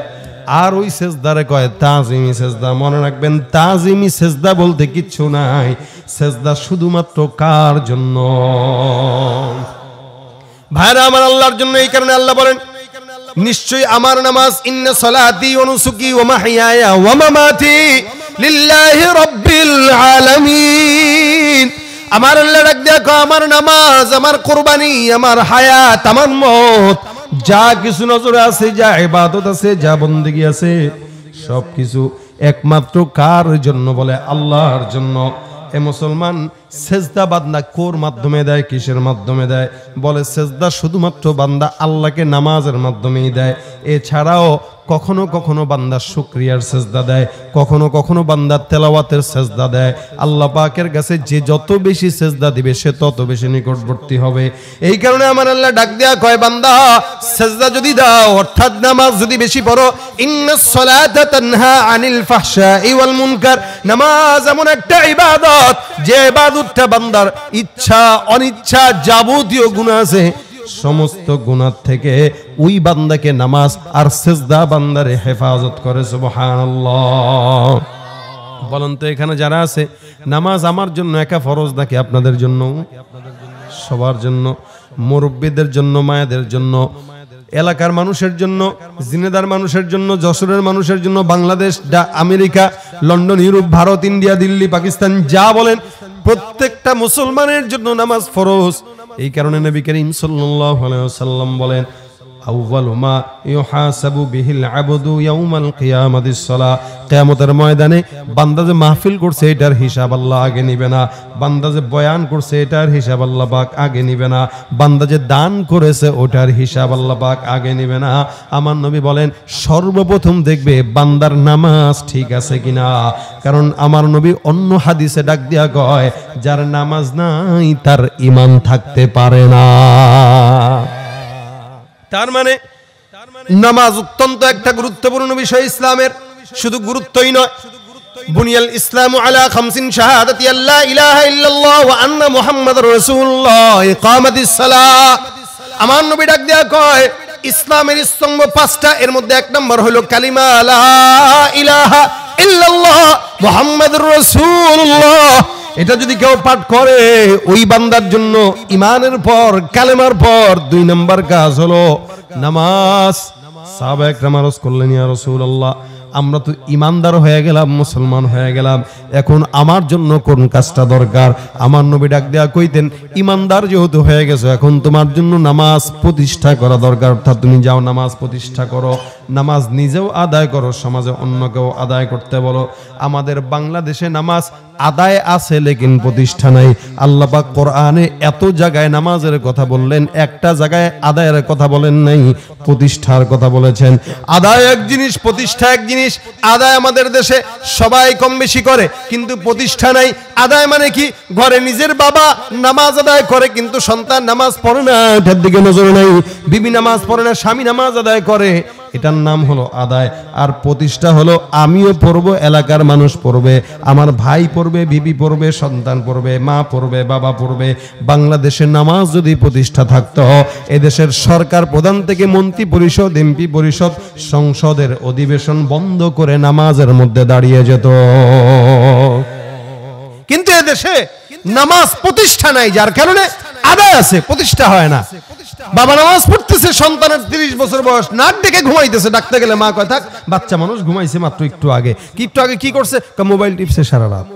আর ওই সেজদারে কয় তাজিমি সেজদা। মনে রাখবেন, তাজিমি সেজদা বলতে কিচ্ছু নাই। সেজদা শুধুমাত্র কার জন্য? ভাইরা আমার, আল্লাহর জন্য। এই কারণে আল্লাহ বলেন, নিশ্চয়ই আমার নামাজ, ইন্না সালাতি ওয়া নুসুকি ওয়া মাহইয়ায়া ওয়া মামাতি লিল্লাহি রাব্বিল আলামিন। আমার আল্লাহ ডাক দেয়া কয়, আমার নামাজ, আমার কুরবানি, আমার হায়াত, আমার মত, যা কিছু নজরে আছে, যা ইবাদত আছে, যা বন্দেগী আছে, সবকিছু একমাত্র কার জন্য? বলে আল্লাহর জন্য। এ মুসলমান, সেজদা বান্দা কোর মাধ্যমে দেয়, কিসের মাধ্যমে দেয়? বলে সেজদা শুধুমাত্র বান্দা আল্লাহকে নামাজের মাধ্যমেই দেয়। এছাড়াও কখনো কখনো বান্দা শুকরিয়ার সেজদা দেয়, কখনো কখনো বান্দা তেলাওয়াতের সেজদা দেয়। আল্লাহ পাকের কাছে যে যত বেশি সেজদা দিবে সে তত বেশি নিকটবর্তী হবে। এই কারণে আমার আল্লাহ ডাক দেয়া কয়, বান্দা সেজদা যদি দাও, অর্থাৎ নামাজ যদি বেশি পড়ো, ইন্নাস সালাতা তানহা আনিল ফাহশাই ওয়াল মুনকার। নামাজ এমন একটা ইবাদত যে ইবাদতটা বান্দার ইচ্ছা অনিচ্ছা যাবতীয় গুনাহ আছে সমস্ত গুনাহ থেকে ওই বান্দাকে নামাজ আর সিজদা বান্দারে হেফাজত করে। সুবহানাল্লাহ। বলেন তো এখানে যারা আছে, নামাজ আমার জন্য একা ফরজ নাকি আপনাদের জন্য? সবার জন্য, মুরব্বীদের জন্য, মায়েদের জন্য, এলাকার মানুষের জন্য, জিনেদার মানুষের জন্য, যশোরের মানুষের জন্য, Bangladesh, America, London, Europe, Bharat, India, Delhi, Pakistan, যা বলেন প্রত্যেকটা মুসলমানের জন্য নামাজ ফরজ। এই কারণে নবী করিম সাল্লাল্লাহু আলাইহি ওয়াসাল্লাম বলেন, আউয়ালু মা ইউহাসাবু বিহিল আবদু ইয়াউমাল কিয়ামাতিস সালাহ। কিয়ামতের ময়দানে বান্দা যে মাহফিল করছে এটার হিসাব আল্লাহ আগে নিবে না, বান্দা যে বয়ান করছে এটার হিসাব আল্লাহ পাক আগে নিবে না, বান্দা যে দান করেছে ওটার হিসাব আল্লাহ পাক আগে নিবে না। আমার নবী বলেন সর্বপ্রথম দেখবে বান্দার নামাজ ঠিক আছে কিনা। কারণ আমার নবী অন্য হাদিসে ডাক দিয়া কয়, যার নামাজ নাই তার ঈমান থাকতে পারে না। তার মানে নামাজ অত্যন্ত একটা গুরুত্বপূর্ণ বিষয় ইসলামের। শুধু গুরুত্বই নয়, বুনিয়াল ইসলামু আলা খামসিন শাহাদাতি আল্লা ইলাহা ইল্লাল্লাহ ওয়া আন্না মুহাম্মাদুর রাসূলুল্লাহ ইকামাতিস সালাহ। আমার নবী ডাক দেয়া কয় ইসলামের স্তম্ভ পাঁচটা, এর মধ্যে এক নম্বর হলো কালিমা লা ইলাহা ইল্লাল্লাহ মুহাম্মাদুর রাসূলুল্লাহ। এটা যদি কেউ পাঠ করে ওই বান্দার জন্য ঈমানের পর, কালেমার পর 2 নম্বর কাজ হলো নামাজ। সাহাবায়ে কেরাম আরজ করলেন, ইয়া রাসূলুল্লাহ, আমরা তো ঈমানদার হয়ে গেলাম, মুসলমান হয়ে গেলাম, এখন আমার জন্য কোন কাজটা দরকার? আমার নবী ডাক দেয়া কইতেন, ঈমানদার যেহেতু হয়ে গেছো, এখন তোমার জন্য নামাজ প্রতিষ্ঠা করা দরকার। অর্থাৎ তুমি যাও নামাজ প্রতিষ্ঠা করো, নামাজ নিজেও আদায় করো, সমাজে অন্যকেও আদায় করতে বলো। আমাদের বাংলাদেশে নামাজ আদায় আছে লেকিন প্রতিষ্ঠা নাই। আল্লাহ পাক কোরআনে এত জায়গায় নামাজের কথা বললেন, একটা জায়গায় আদায়ের কথা বলেন নাই, প্রতিষ্ঠার কথা বলেছেন। আদায় এক জিনিস, প্রতিষ্ঠা এক জিনিস। আদায় আমাদের দেশে সবাই কম বেশি করে, কিন্তু প্রতিষ্ঠা নাই। আদায় মানে কি? ঘরে নিজের বাবা নামাজ আদায় করে কিন্তু সন্তান নামাজ পড়ে না, এটার দিকে নজর নাই। বিবি নামাজ পড়ে না, স্বামী নামাজ আদায় করে, এটার নাম হলো আদায়। আর প্রতিষ্ঠা হলো আমিও পড়বো, এলাকার মানুষ পড়বে, আমার ভাই পড়বে, বিবি পড়বে, সন্তান পড়বে, মা পড়বে, বাবা পড়বে। বাংলাদেশে নামাজ যদি প্রতিষ্ঠা থাকতো, এদেশের সরকার প্রধান থেকে মন্ত্রী পরিষদ, এমপি পরিষদ, সংসদের অধিবেশন বন্ধ করে নামাজের মধ্যে দাঁড়িয়ে যেত। কিন্তু এদেশে নামাজ প্রতিষ্ঠা নাই, যার কারণে আদায় আছে, প্রতিষ্ঠা হয় না। বাবা নামাজ পড়তেছে, সন্তানের 30 বছর বয়স, নাক ডেকে ঘুমাইতেছে, ডাকতে গেলে মা কয় থাক, বাচ্চা মানুষ ঘুমাইছে মাত্র একটু আগে। কি একটু আগে কি করছে? মোবাইল টিপছে সারা রাত,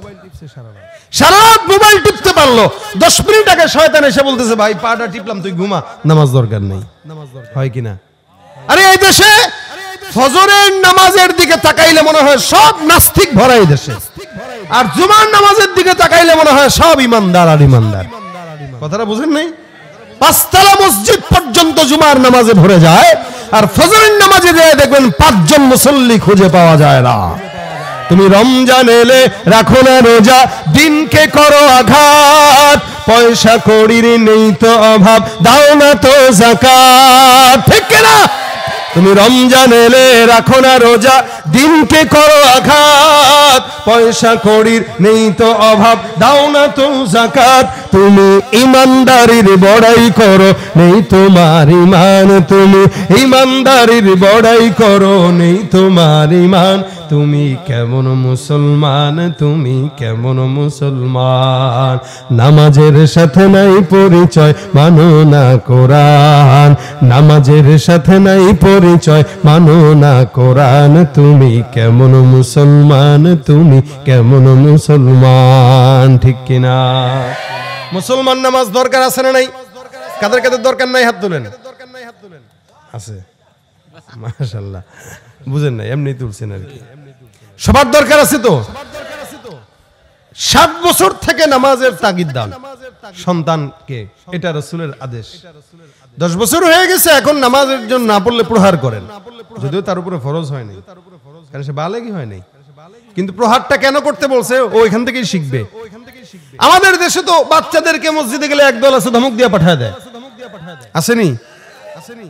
সারা রাত মোবাইল টিপতে পারলো। 10 মিনিট আগে শয়তান এসে বলতেছে, ভাই পাটা টিপলাম, তুই ঘুমা, নামাজ দরকার নেই। হয় কিনা? আরে এই দেশে ফজরের নামাজের দিকে তাকাইলে মনে হয় সব নাস্তিক ভরা এই দেশে, আর জুমার নামাজের দিকে তাকাইলে মনে হয় সব ইমানদার আর ইমানদার। কথাটা বুঝেন নাই? 5 তলা মসজিদ পর্যন্ত জুমার নামাজে ভরে যায়, আর ফজরের নামাজে যায় দেখবেন 5 জন মুসল্লি খুঁজে পাওয়া যায় না। তুমি রমজান এলে রাখো না রোজা, দিনকে করো আঘাত, পয়সা কড়ির নেই তো অভাব, দাও না তো যাকাত। ঠিক কিনা? তুমি রমজান এলে রাখো না রোজা, দিনকে করো আঘাত, পয়সা কড়ির নেই তো অভাব, দাও না তো যাকাত। তুমি ইমানদারির বড়াই করো, নেই তোমার ঈমান, তুমি ইমানদারির বড়াই করো, নেই তোমার ঈমান। তুমি কেমন মুসলমান, তুমি কেমন মুসলমান? নামাজের সাথে নাই পরিচয়, মানো না কোরআন, নামাজের সাথে নাই পরিচয়, মানো না কোরআন। তুমি কেমন মুসলমান, তুমি কেমন মুসলমান? ঠিক কিনা? মুসলমান নামাজ দরকার আছে না নাই? কাদের কাদের দরকার নাই হাত তুলেন। আছে, মাশাআল্লাহ। বুঝেন না, এমনি তুলছেন আর কি। সবার দরকার আছে তো। 7 বছর থেকে নামাজের তাগিদ দান সন্তানকে, এটা রাসূলের আদেশ। 10 বছর হয়ে গেছে, এখন নামাজের জন্য না পড়লে প্রহার করেন, যদিও তার উপরে ফরজ হয় নাই, কারণ সে বালেগী হয় নাই। কিন্তু প্রহারটা কেন করতে বলছে? ও এখান থেকেই শিখবে। আমাদের দেশে তো বাচ্চাদেরকে মসজিদে গেলে একদল আছে ধমক দিয়ে পাঠায় দেয়, আসেনি?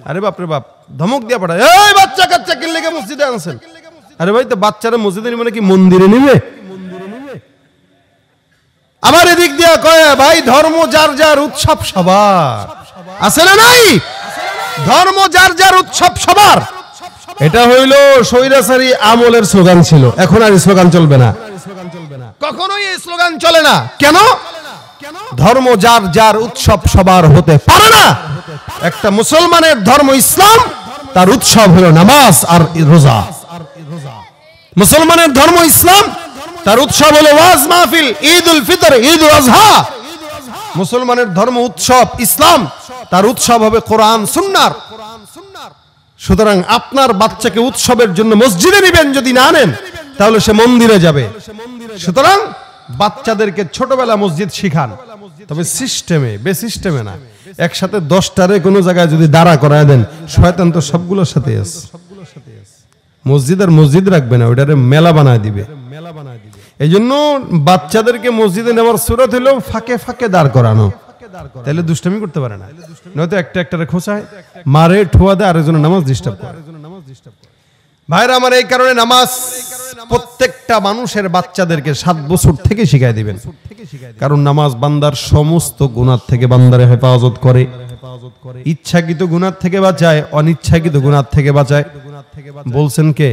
আরে বাপ রে বাপ, ধমক দিয়ে পাঠায়, এই বাচ্চা কাচ্চা কিনলে মসজিদে আনছেন। আরে ভাই, তো বাচ্চারা মসজিদে মানে কি মন্দিরে নিবে? আবার এদিক দিয়ে কয়, ভাই ধর্ম যার যার, উৎসব সবার। আছে না নাই? ধর্ম যার যার, উৎসব সবার। এটা হইল স্বৈরাচারী আমলের স্লোগান ছিল, এখন আর স্লোগান চলবে না। কখনোই এই স্লোগান চলে না। কেন? ধর্ম যার যার, উৎসব সবার হতে পারে না। একটা মুসলমানের ধর্ম ইসলাম, তার উৎসব হলো নামাজ আর রোজা। মুসলমানের ধর্ম ইসলাম, তার উৎসব হলো ওয়াজ মাহফিল, ঈদ উল ফিতর, ঈদ উল আজহা। মুসলমানের ধর্ম উৎসব ইসলাম, তার উৎসব হবে কোরআন সুন্নাহর। সুতরাং আপনার বাচ্চাকে উৎসবের জন্য মসজিদে নেবেন, যদি না নেন তাহলে সে মন্দিরে যাবে। সুতরাং বাচ্চাদেরকে ছোটবেলা মসজিদ শিখান, তবে সিস্টেমে, বেসিস্টেমে না। একসাথে 10টারে কোনো জায়গায় যদি দাঁড়া করায় দেন, শয়তান তো সবগুলোর সাথে আছে। মসজিদ আর মসজিদ রাখবে না, ওইটারে মেলা বানায় দিবে। এই জন্য বাচ্চাদেরকে মসজিদে নেওয়ার সুরত হলো ফাঁকে ফাঁকে দাঁড় করানো, তাহলে দুষ্টামি করতে পারে না। নয়তো একটা একটারে খোঁচায়, মারে, ঠোয়া দেয়, আরেকজনের নামাজ ডিস্টার্ব করে। ভাইরা আমার, এই কারণে নামাজ প্রত্যেকটা মানুষের বাচ্চাদেরকে 7 বছর থেকে শিখাই দিবেন। কারণ নামাজ বান্দার সমস্ত গুনাহ থেকে বান্দারে হেফাজত করে। ইচ্ছাকৃত গুনাহ থেকে বাঁচায়, অনিচ্ছাকৃত গুনাহ থেকে বাঁচায়। বলছেন কে?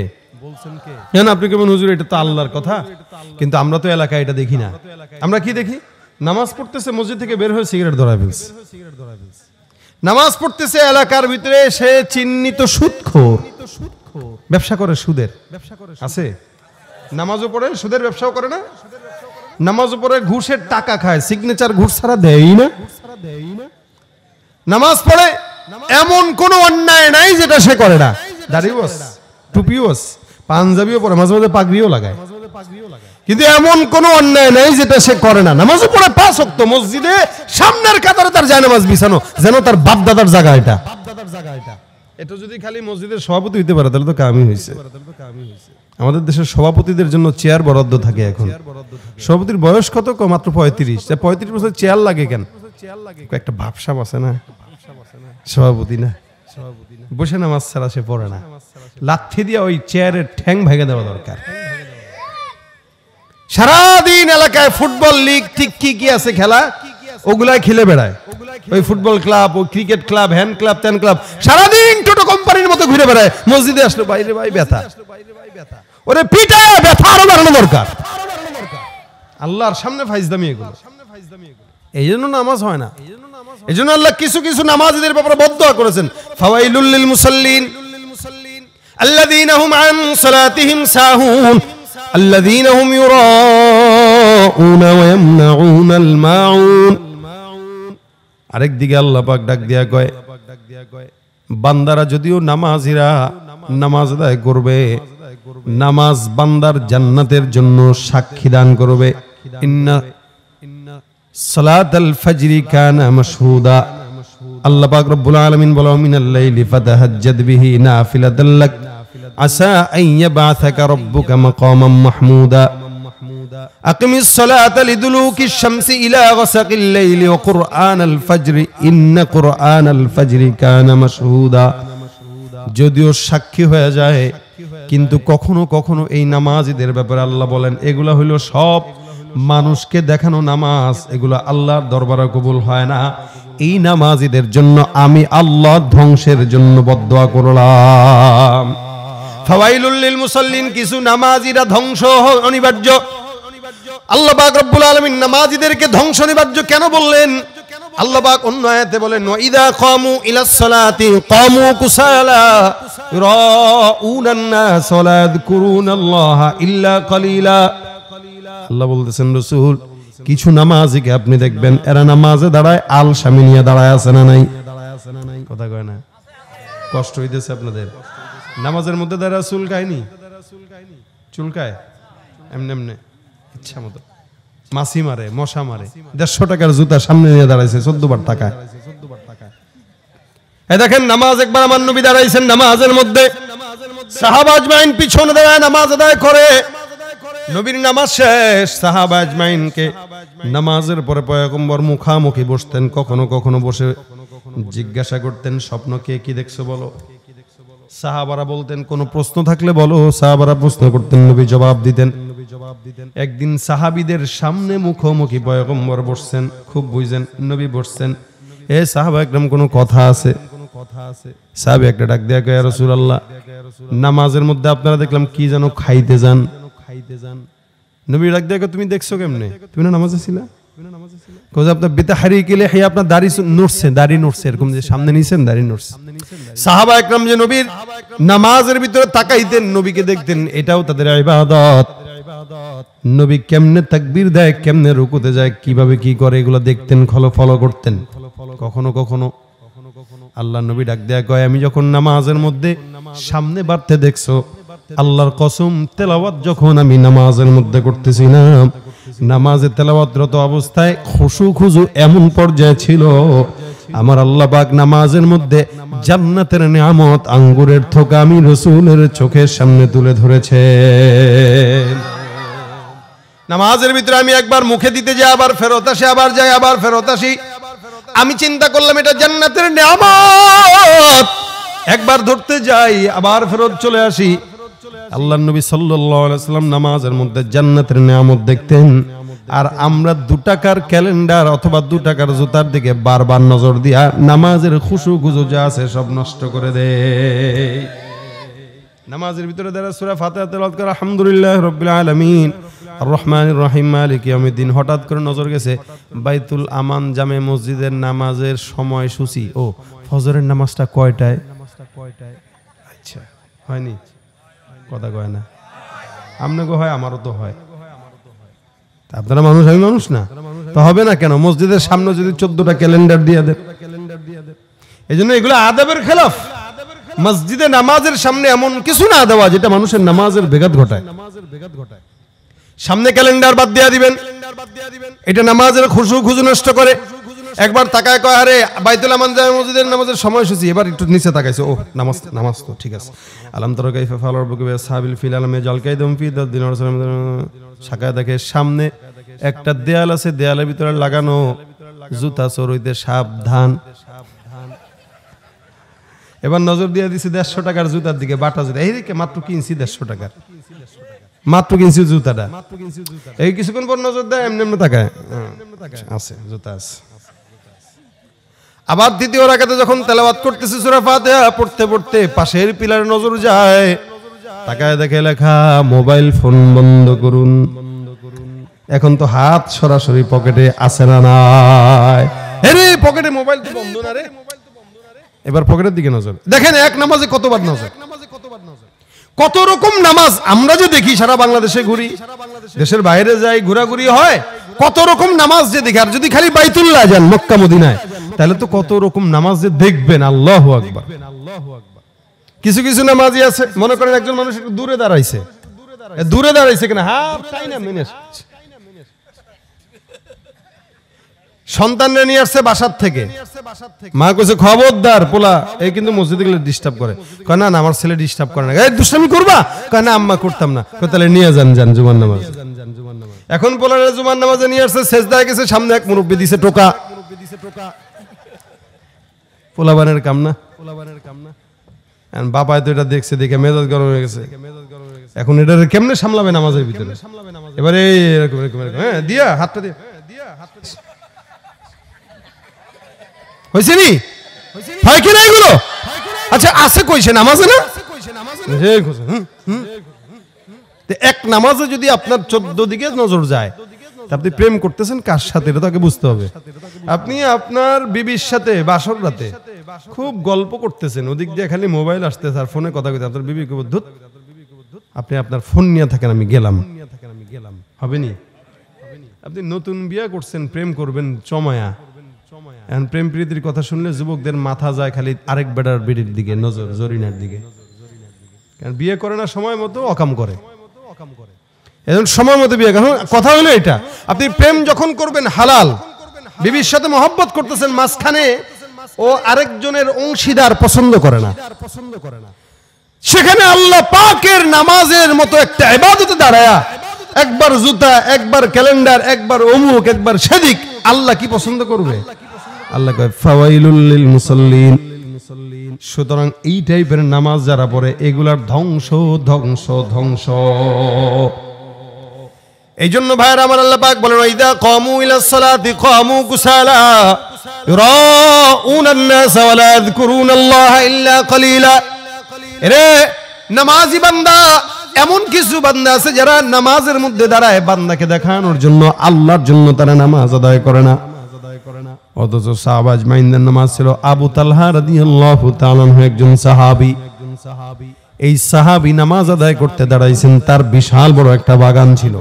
জান আপনি কেমন হুজুর, এটা তো আল্লাহর কথা, কিন্তু আমরা তো এলাকায় এটা দেখি না। আমরা কি দেখি? নামাজ পড়তেছে, মসজিদ থেকে বের হয়ে সিগারেট ধরায় ফেলছে। নামাজ পড়তেছে, এলাকার ভিতরে সে চিহ্নিত সুদখোর, ব্যবসা করে সুদের। আছে? নামাজও পড়ে, সুদের ব্যবসাও করে না? নামাজও পড়ে, ঘুষের টাকা খায়, সিগনেচার ঘুষ ছাড়া দেয় না। নামাজ পড়ে, এমন কোন অন্যায় নাই যেটা সে করে না। দাড়িও আছে, টুপিও আছে, পাঞ্জাবিও পরে, মাঝে মাঝে পাগড়িও লাগায়, কিন্তু এমন কোন অন্যায় নাই যেটা সে করে না। নামাজও পড়ে 5 ওয়াক্ত, মসজিদে সামনের কাতারে তার জায়নামাজ বিছানো, যেন তার বাপ দাদার জায়গা এটা। এটা যদি খালি মসজিদের সভাপতি হইতে পারে তাহলে তো কামই হয়েছে। আমাদের দেশের সভাপতিদের জন্য চেয়ার বরাদ্দ থাকে এখন। সভাপতির বয়স কত? মাত্র 35। 35 বছর চেয়ার লাগে কেন? একটা ভাবসাব আছে না, সভাপতি না, বসে নামাজ ছাড়া সে পড়ে না। লাথি দিয়ে ওই চেয়ারের ঠ্যাং ভেঙে দেওয়া দরকার। সারাদিন এলাকায় ফুটবল লিগ ঠিক কি কি আছে খেলা, ওগুলাই খেলে বেড়ায়। ওই ফুটবল ক্লাব, ওই ক্রিকেট ক্লাব, হ্যান্ড ক্লাব, ত্যান ক্লাব, সারাদিন টোটো কোম্পানির মতো ঘুরে বেড়ায়। মসজিদে আসলো, বাইরে ভাই ব্যথা, ওরে পিঠে ব্যথা আরো বাড়ানো দরকার। আল্লাহর সামনে ফাইজদামি এগুলো। এই জন্য নামাজ হয় না। এই জন্য আল্লাহ কিছু কিছু নামাজীদের ব্যাপারে বদদোয়া করেছেন, ফাওয়াইলুল লিল মুসাল্লিন আল্লাযীনা হুম আন সালাতিহিম সাহুন আল্লাযীনা হুম ইউরাউনা ওয়া ইয়ামনাউনাল মাউন। আরেক দিকে আল্লাহ পাক ডাক দিয়া কয়, বান্দারা যদিও নামাজিরা নামাজ আদায় করবে, নামাজ বান্দার জান্নাতের জন্য সাক্ষী দান করবে। ইন্না সালাতাল ফজরি কানা মাশহুদা। আল্লাহ পাক রব্বুল আলামিন বলেন, মিনাল লাইলি ফাতাহাজ্জাদ বিহি নাফিলাতাল লাক আসা আন ইয়াবআসাকা রাব্বুকা মাকামান মাহমুদা। আকিমিস সালাতা লিদুলুকিশ শামসি ইলা গাসাকিল লাইলি ওয়া কুরআনাল ফজরি ইন্না কুরআনাল ফজরি কানা মাশহুদা। যদিও সাক্ষী হয়ে যায়, কিন্তু কখনো কখনো এই নামাজীদের ব্যাপারে আল্লাহ বলেন, এগুলা হইল সব মানুষকে দেখানো নামাজ, এগুলো আল্লাহর দরবারে কবুল হয় না। এই নামাজীদের জন্য আমি আল্লাহ ধ্বংসের জন্য বদদোয়া করলাম। ফাওয়াইলুল লিল মুসাল্লিন, কিছু নামাজীরা ধ্বংস অনিবার্য। আল্লাহ পাক রব্বুল আলামিন নামাজীদেরকে ধ্বংস অনিবার্য কেন বললেন? আল্লাহ পাক অন্য আয়াতে বলেন, ওয়া ইযা কামু ইলাস সালাতি কামু কুসালা ইউরাউনান নাস ওয়া লা ইয়াযকুরুনাল্লাহা ইল্লা কালিলা। আল্লাহ বলতেছেন, রাসূল কিছু নামাজীকে আপনি দেখবেন এরা নামাজে দাঁড়ায় আলসামি নিয়ে দাঁড়ায় আছে না নাই? কথা কয় না? কষ্ট হইতেছে আপনাদের? নামাজের মধ্যে দাঁড়ায় চুলকায়নি? চুলকায় এমনি এমনি ইচ্ছা মতো, মাছি মারে, মশা মারে। 150 টাকার জুতা সামনে নিয়ে দাঁড়াইছে 14 বার টাকায়। এই দেখেন, নামাজ একবার আমার নবী দাঁড়াইছেন নামাজের মধ্যে, সাহাবা আজমাইন পিছনে দাঁড়ায় নামাজ আদায় করে। নবীর নামাজ শেষ, সাহাবা আজমাইনকে নামাজের পরে পয়গম্বর মুখামুখি বসতেন, কখনো কখনো বসে জিজ্ঞাসা করতেন, স্বপ্ন কে কি দেখছো বলো। সাহাবারা বলতেন, কোন প্রশ্ন থাকলে বলো। সাহাবারা প্রশ্ন করতেন, নবী জবাব দিতেন। একদিন সাহাবীদের সামনে মুখোমুখি পয়গম্বর বসছেন, খুব বুঝছেন, নবী বসছেন। এ সাহাবা একদম কোনো কথা আছে? সাহাবী একটা ডাক দেয়া কয়, ইয়া রাসূলুল্লাহ, নামাজের মধ্যে আপনারা দেখলাম কি যেন খাইতে যান। নবী ডাক দিয়ে তুমি দেখছো কেমনে, তুমি না নামাজে ছিলা? কইছে আপনার বিতাহরিকি লিহিয়া, আপনার দাড়ি নড়ছে এরকম যে সামনে নিছেন দাড়ি নড়ছে। সাহাবা একরাম যে নবীর নামাজের ভিতরে তাকাইতেন, নবীকে দেখতেন, এটাও তাদের ইবাদত। নবী কেমনে তাকবীর দেয়, কেমনে রুকুতে যায়, কিভাবে কি করে, এগুলো দেখতেন, ফলো করতেন। কখনো কখনো আল্লাহ নবী ডাক দেয়া কয়, আমি যখন নামাজের মধ্যে সামনে বাড়তে দেখছো, আল্লাহর কসম তেলাওয়াত যখন আমি নামাজের মধ্যে করতেছিলাম, নামাজে তেলাওয়াতরত অবস্থায় খুশু এমন পর্যায়ে ছিল, আমার আল্লাহ পাক নামাজের মধ্যে জান্নাতের নিয়ামত আঙ্গুরের থোকা আমি রাসূলের চোখের সামনে তুলে ধরেছে। নামাজের ভিতরে আমি একবার মুখে দিতে যাই, আবার ফেরত আসি, আবার যাই, আবার ফেরত আসি। আমি চিন্তা করলাম এটা জান্নাতের নিয়ামত, একবার ধরতে যাই, আবার ফেরত চলে আসি। আল্লাহর নবী সাল্লাল্লাহু আলাইহি ওয়াসাল্লাম নামাজের মধ্যে জান্নাতের নিয়ামত দেখতেন, আর আমরা 2 টাকার ক্যালেন্ডার অথবা 2 টাকার জুতার দিকে বারবার নজর দিয়া নামাজের খুশু গুজু যা আছে সব নষ্ট করে দেয়। নামাজের ভিতরে যারা সূরা ফাতিহা তেলাওয়াত করে আলহামদুলিল্লাহি রাব্বিল আলামিন আর রহমানির রহিম মালিকি ইয়াউমিদ্দিন, হঠাৎ করে নজর গেছে বাইতুল আমান জামে মসজিদের নামাজের সময়সূচি। ও ফজরের নামাজটা কয়টায়? আচ্ছা, হয়নি, কথা কয় না। আপনাকে হয়, আমারও তো হয়। আপনারা মানুষ, আমি মানুষ না তো হবে না কেন? মসজিদের সামনে যদি 14টা ক্যালেন্ডার দিয়ে দেন, এই জন্য এগুলো আদাবের খেলাফ। মসজিদে নামাজের সামনে এমন কিছু না দেওয়া যেটা মানুষের নামাজের বেঘাত ঘটায়। সামনে ক্যালেন্ডার বাদ দিয়ে দিবেন, এটা নামাজের খুশু নষ্ট করে। একবার তাকায় কয়, আরে বাইতুল আমান জামে মসজিদের নামাজের সময়সূচি, এবার একটু নিচে তাকাইছে, ও নামাজ তো ঠিক আছে। আলাম তারা কাইফা ফাআলা রাব্বুকা বিআসহাবিল ফিল আলাম ইয়াজআল কাইদাহুম ফি তাদদিন শাকায় দেখে সামনে একটা দেয়াল আছে, দেয়ালের ভিতরে লাগানো জুতা চোর হইতে সাবধান। এবার নজর দিয়ে দিছে 150 টাকার জুতার দিকে, বাটা জুতা, এই রে মাত্র কিনছি 150 টাকার, মাত্র কিনছি জুতাটা। এই কিছুক্ষণ পর নজর দেয়, এমনি তাকায়, আছে জুতা আছে। আবার দ্বিতীয় রাকাতে যখন তেলাওয়াত করতেছে সূরা ফাতিহা পড়তে পড়তে পাশের পিলারে নজর যায়, তাকায় দেখে লেখা মোবাইল ফোন বন্ধ করুন। এখন তো হাত সরাসরি পকেটে আছে না নাই? আরে পকেটে মোবাইল তো বন্ধ না রে। এবার পকেটের দিকে নজর, দেখেন এক নামাজে কতবার নজর, কত রকম নামাজ আমরা যে দেখি। সারা বাংলাদেশে ঘুরি, দেশের বাইরে যাই, ঘোরাঘুরি হয়, কত রকম নামাজ যে দেখি। আর যদি খালি বাইতুল্লাহ যান, মক্কা মদিনায়, তাহলে তো কত রকম নামাজ যে দেখবেন। আল্লাহু আকবার। কিছু কিছু নামাজি আছে, মনে করেন একজন মানুষ একটু দূরে দাঁড়াইছে কিনা, হাফ টাইম মিনিট, সন্তানরা নিয়ে আসছে বাসার থেকে, মা কইছে খবরদার পোলা এই কিন্তু মসজিদে গেলে ডিস্টার্ব করে। কয় না আমার ছেলে ডিস্টার্ব করে না। এই দুষ্টামি করবা? কয় না আম্মা করতাম না। কয় তাহলে নিয়ে যান জুমার নামাজ। এখন পোলারে জুমার নামাজে নিয়ে আসছে, সেজদায় গেছে, সামনে এক মুরব্বি দিছে টোকা। পোলাবানের কাম না। বাবাই তো এটা দেখছে, দেখে মেজাজ গরম হয়ে গেছে। এখন এটা কেমনে সামলাবে নামাজের ভিতরে? এবারে এরকম হ্যাঁ দিয়া হাতটা দিয়ে হয়েছে নি, হয় কি না এগুলো? আচ্ছা আছে কইছে নামাজে না, এক নামাজে যদি আপনার 14 দিকে নজর যায়, আপনি প্রেম করতেছেন কার সাথে এটা তাকে বুঝতে হবে। আপনি আপনার বিবির সাথে বাসর রাতে খুব গল্প করতেছেন, ওদিক দিয়ে খালি মোবাইল আসতেছে আর ফোনে কথা কইতে, আপনার বিবি কে বুদ্ধ, আপনি আপনার ফোন নিয়ে থাকেন, আমি গেলাম, হবে নি? আপনি নতুন বিয়ে করছেন, প্রেম করবেন চমায়া, এখন প্রেম প্রীতির কথা শুনলে যুবকদের মাথা যায় খালি আরেক বেটার বিড়ির দিকে, নজর জরিনার দিকে। কারণ বিয়ে করে না সময় মতো, অকাম করে। এখন সময় মতো বিয়ে, কারণ কথা হলো এটা, আপনি প্রেম যখন করবেন হালাল, বিবির সাথে মহব্বত করতেছেন, মাঝখানে ও আরেকজনের অংশীদার পছন্দ করে না, সেখানে আল্লাহ পাকের নামাজের মতো একটা ইবাদতে দাঁড়ায়া একবার জুতা, একবার ক্যালেন্ডার, একবার অমুক, একবার সেদিক, আল্লাহ কি পছন্দ করবে? আল্লাহ কয় ফাওয়াইলুল লিল মুসাল্লিন। সুতরাং এই টাইপের নামাজ যারা পড়ে এগুলার ধ্বংস ধ্বংস ধ্বংস। এই জন্য ভাইরা আমার, আল্লাহ পাক বলেন ইদা কামু ইলাস সালাতি কামু কুসালা ইউরাউনান নাস ওয়া লা ইয়াযকুরুনাল্লাহা ইল্লা কলিলা। রে নামাজি বান্দা, এমন কিছু বান্দা আছে যারা নামাজের মধ্যে দাঁড়ায় বান্দাকে দেখানোর জন্য, আল্লাহর জন্য তারা নামাজ আদায় করে না। অথচ সাহাবা আজমাইনদের নামাজ ছিল। আবু তালহা রাদিয়াল্লাহু তাআলা আনহু একজন সাহাবী। এই সাহাবী নামাজ আদায় করতে দাঁড়াইছেন, তার বিশাল বড় একটা বাগান ছিল।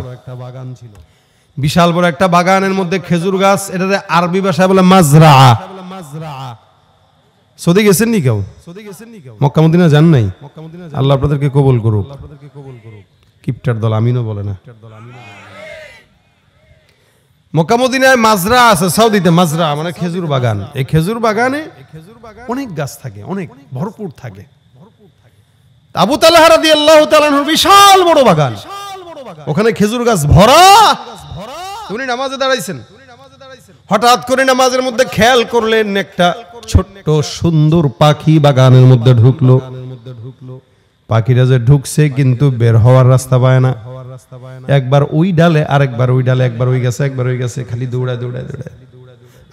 বিশাল বড় একটা বাগানের মধ্যে খেজুর গাছ, এটাতে আরবি ভাষায় বলে মাজরা। সৌদি গেছেন নি কেউ? মক্কা মদিনা যান নাই? আল্লাহ আপনাদেরকে কবুল করুক। কিপটার দল আমিনও বলে না। মক্কা মদিনায় মাজরা আছে, সৌদিতে মাজরা মানে খেজুর বাগান। এই খেজুর বাগানে অনেক গাছ থাকে, অনেক ভরপুর থাকে। আবু তালহা রাদিয়াল্লাহু তাআলা আনহু বিশাল বড় বাগান, ওখানে খেজুর গাছ ভরা। উনি নামাজে দাঁড়াইছেন, হঠাৎ করে নামাজের মধ্যে খেয়াল করলেন একটা ছোট্ট সুন্দর পাখি বাগানের মধ্যে ঢুকলো। পাখিটা যে ঢুকছে কিন্তু বের হওয়ার রাস্তা পায় না। একবার ওই ডালে, আরেকবার ওই ডালে, একবার ওই গেছে, একবার ওই গেছে, খালি দৌড়ায় দৌড়ায় দৌড়ায়।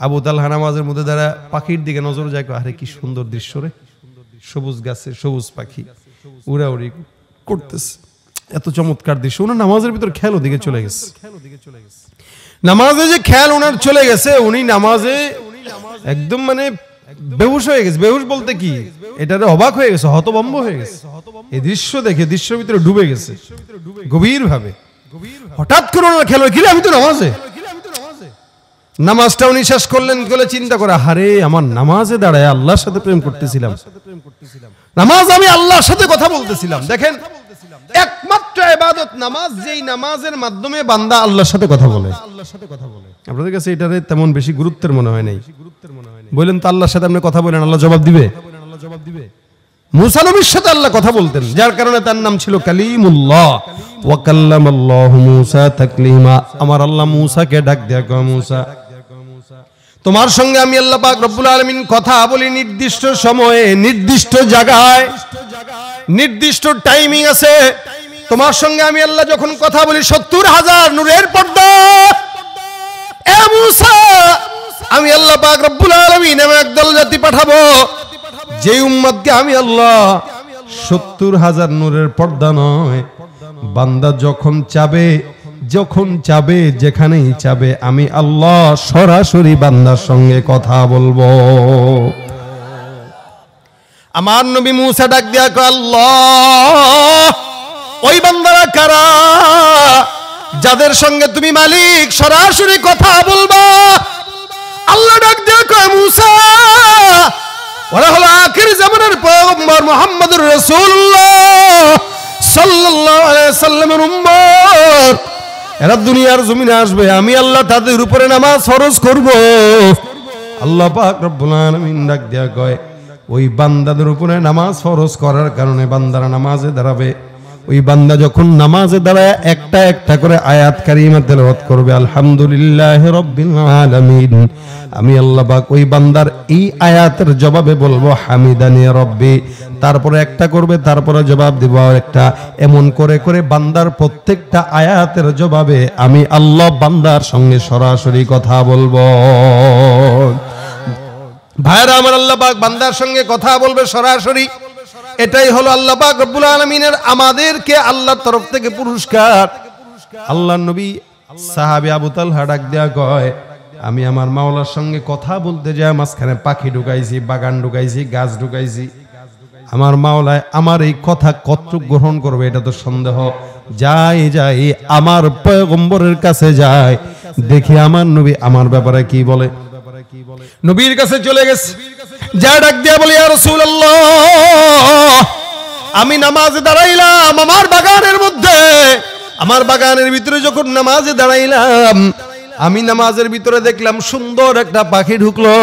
আবু তালহা নামাজের মধ্যে দাঁড়া পাখির দিকে নজর যায়, আরে কি সুন্দর দৃশ্য রে, সবুজ গাছে সবুজ পাখি উড়াউড়ি করতেছে, এত চমৎকার দৃশ্য। ওনার নামাজের ভিতর খেয়াল ওদিকে চলে গেছে। নামাজে যে খেয়াল ওনার চলে গেছে, উনি নামাজে একদম মানে বেহুশ হয়ে গেছে। বেহুশ বলতে কি, এটারে অবাক হয়ে গেছে, হতভম্ব হয়ে গেছে। এই দৃশ্য দেখে দৃশ্যের ভিতরে ডুবে গেছে গভীর ভাবে। হঠাৎ করে ওনার খেয়াল, কি আমি তো নামাজে। নামাজটা উনি শেষ করলেন, বলে চিন্তা করে, হারে আমার নামাজে দাঁড়ায় আল্লাহর সাথে প্রেম করতেছিলাম, নামাজ আমি আল্লাহর সাথে কথা বলতেছিলাম। দেখেন, একমাত্র ইবাদত নামাজ, যেই নামাজের মাধ্যমে বান্দা আল্লাহর সাথে কথা বলে। আপনাদের কাছে এটারে তেমন বেশি গুরুত্বের মনে হয় নাই? বললেন তো আল্লাহর সাথে আপনি কথা বলেন, আল্লাহ জবাব দিবে। মুসা নবীর সাথে আল্লাহ কথা বলতেন, যার কারণে তার নাম ছিল কালিমুল্লাহ। ওয়া কাল্লামাল্লাহু মুসা তাকলিমা। আমার আল্লাহ মুসাকে ডাক দেয়া কয়, মুসা তোমার সঙ্গে আমি আল্লাহ পাক রব্বুল আলামিন কথা বলি নির্দিষ্ট সময়ে, নির্দিষ্ট জায়গায়, নির্দিষ্ট টাইমিং আছে। তোমার সঙ্গে আমি আল্লাহ যখন কথা বলি ৭০,০০০ নূরের পর্দা। এ মুসা, আমি আল্লাহ পাক রব্বুল আলামিন এমন একদল জাতি পাঠাবো, যে উম্মতকে আমি আল্লাহ ৭০,০০০ নূরের পর্দা নয়, বান্দা যখন চাবে, যখন চাবে, যেখানেই চাবে, আমি আল্লাহ সরাসরি বান্দার সঙ্গে কথা বলবো। আমার নবী মুসা ডাক দিয়া কয়, আল্লাহ ওই বান্দারা কারা যাদের সঙ্গে তুমি মালিক সরাসরি কথা বলবা? আল্লাহ ডাক দিয়া কয়, মুসা ওরা হলো আখির জামানের পয়গম্বর মুহাম্মদুর রাসূলুল্লাহ সাল্লাল্লাহু আলাইহি সাল্লামের উম্মত। এরা দুনিয়ার জমিনে আসবে, আমি আল্লাহ তাদের উপরে নামাজ ফরজ করব। আল্লাহ পাক রব্বুল আলামিন ডাক দিয়া কয়, ওই বান্দাদের উপরে নামাজ ফরজ করার কারণে বান্দারা নামাজে দাঁড়াবে। ওই বান্দা যখন নামাজে দাঁড়ায় একটা একটা করে আয়াত কারিমা তেলাওয়াত করবে, আলহামদুলিল্লাহি রাব্বিল আলামিন। আমি আল্লাহ পাক ওই বান্দার এই আয়াতের জবাবে বলবো হামিদানি রব্বি। তারপরে একটা করবে, তারপরে জবাব দিব একটা। এমন করে করে বান্দার প্রত্যেকটা আয়াতের জবাবে আমি আল্লাহ বান্দার সঙ্গে সরাসরি কথা বলবো। ভাইরা আমার, আল্লাহ পাক বান্দার সঙ্গে কথা বলবে সরাসরি। এটাই হলো আল্লাহ পাক রব্বুল আলামিনের আমাদেরকে আল্লাহর তরফ থেকে পুরস্কার। আল্লাহর নবী সাহাবী আবু তালহা ডাক দেয়া কয়, আমি আমার মাওলার সঙ্গে কথা বলতে যাই মাঝখানে পাখি ঢুকাইছি, বাগান ঢুকাইছি, গাছ ঢুকাইছি। আমার মাওলায় আমার এই কথা কতটুক গ্রহণ করবে এটা তো সন্দেহ। যাই যাই আমার পয়গম্বরের কাছে যায়, দেখি আমার নবী আমার ব্যাপারে কি বলে। নবীর কাছে চলে গেছে, যা ডাক দিয়া বলি, ইয়া রাসূলুল্লাহ আমি নামাজে দাঁড়াইলাম আমার বাগানের মধ্যে, আমার বাগানের ভিতরে যখন নামাজে দাঁড়াইলাম, আমি নামাজের ভিতরে দেখলাম সুন্দর একটা পাখি ঢুকলো।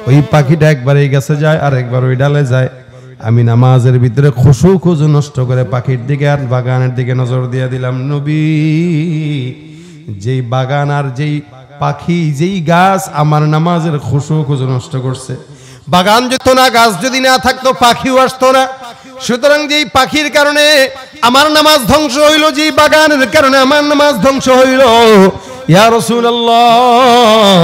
ওই পাখিটা একবার এই গাছে যায়, আর একবার ওই ডালে যায়। আমি নামাজের ভিতরে খুশু খুজু নষ্ট করে পাখির দিকে আর বাগানের দিকে নজর দিয়ে দিলাম। নবী, যেই বাগান আর যেই পাখি, যেই গাছ আমার নামাজের খুশু খুজু নষ্ট করছে। বাগান যেত না, গাছ যদি না থাকতো পাখিও আসতো না। সুতরাং যেই পাখির কারণে আমার নামাজ ধ্বংস হইল, যেই বাগানের কারণে আমার নামাজ ধ্বংস হইল, ইয়া রাসূলুল্লাহ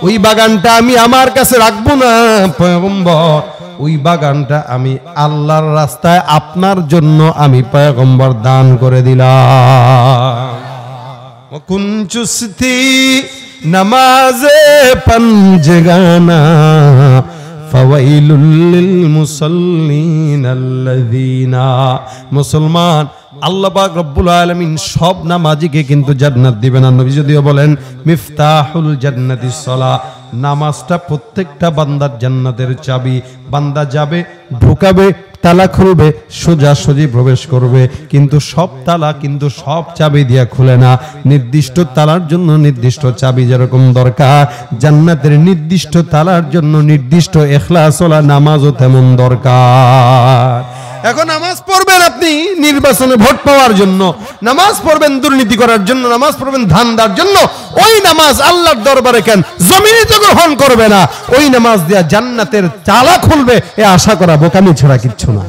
ওই বাগানটা আমি আমার কাছে রাখবো না পয়গম্বর। ওই বাগানটা আমি আল্লাহর রাস্তায় আপনার জন্য আমি পয়গম্বর দান করে দিলাম। কুঞ্চুস্তি নামাজে পঞ্জগানা ফাওয়াইলুল লিল মুসাল্লিন আল্লাযিনা। মুসলমান, আল্লাহ পাক রব্বুল আলামিন সব নামাজিকে কিন্তু জান্নাত দিবেন। আর নবী যদিও বলেন মিফতাহুল জান্নাতিস সালাহ, নামাজটা প্রত্যেকটা বান্দার জান্নাতের চাবি। বান্দা যাবে, ঢুকাবে, তালা খুলবে, সোজাসুজি প্রবেশ করবে, কিন্তু সব তালা কিন্তু সব চাবি দিয়ে খুলে না। নির্দিষ্ট তালার জন্য নির্দিষ্ট চাবি যেরকম দরকার, জান্নাতের নির্দিষ্ট তালার জন্য নির্দিষ্ট ইখলাসওয়ালা নামাজও তেমন দরকার। এখন নামাজ পড়বেন আপনি নির্বাচনে ভোট পাওয়ার জন্য, নামাজ পড়বেন দুর্নীতি করার জন্য, নামাজ পড়বেন ধান্দার জন্য, ওই নামাজ আল্লাহর দরবারে কেন জমিনে তো গ্রহণ করবে না। ওই নামাজ দিয়া জান্নাতের তালা খুলবে, এ আশা করা বোকামি ছাড়া কিচ্ছু না।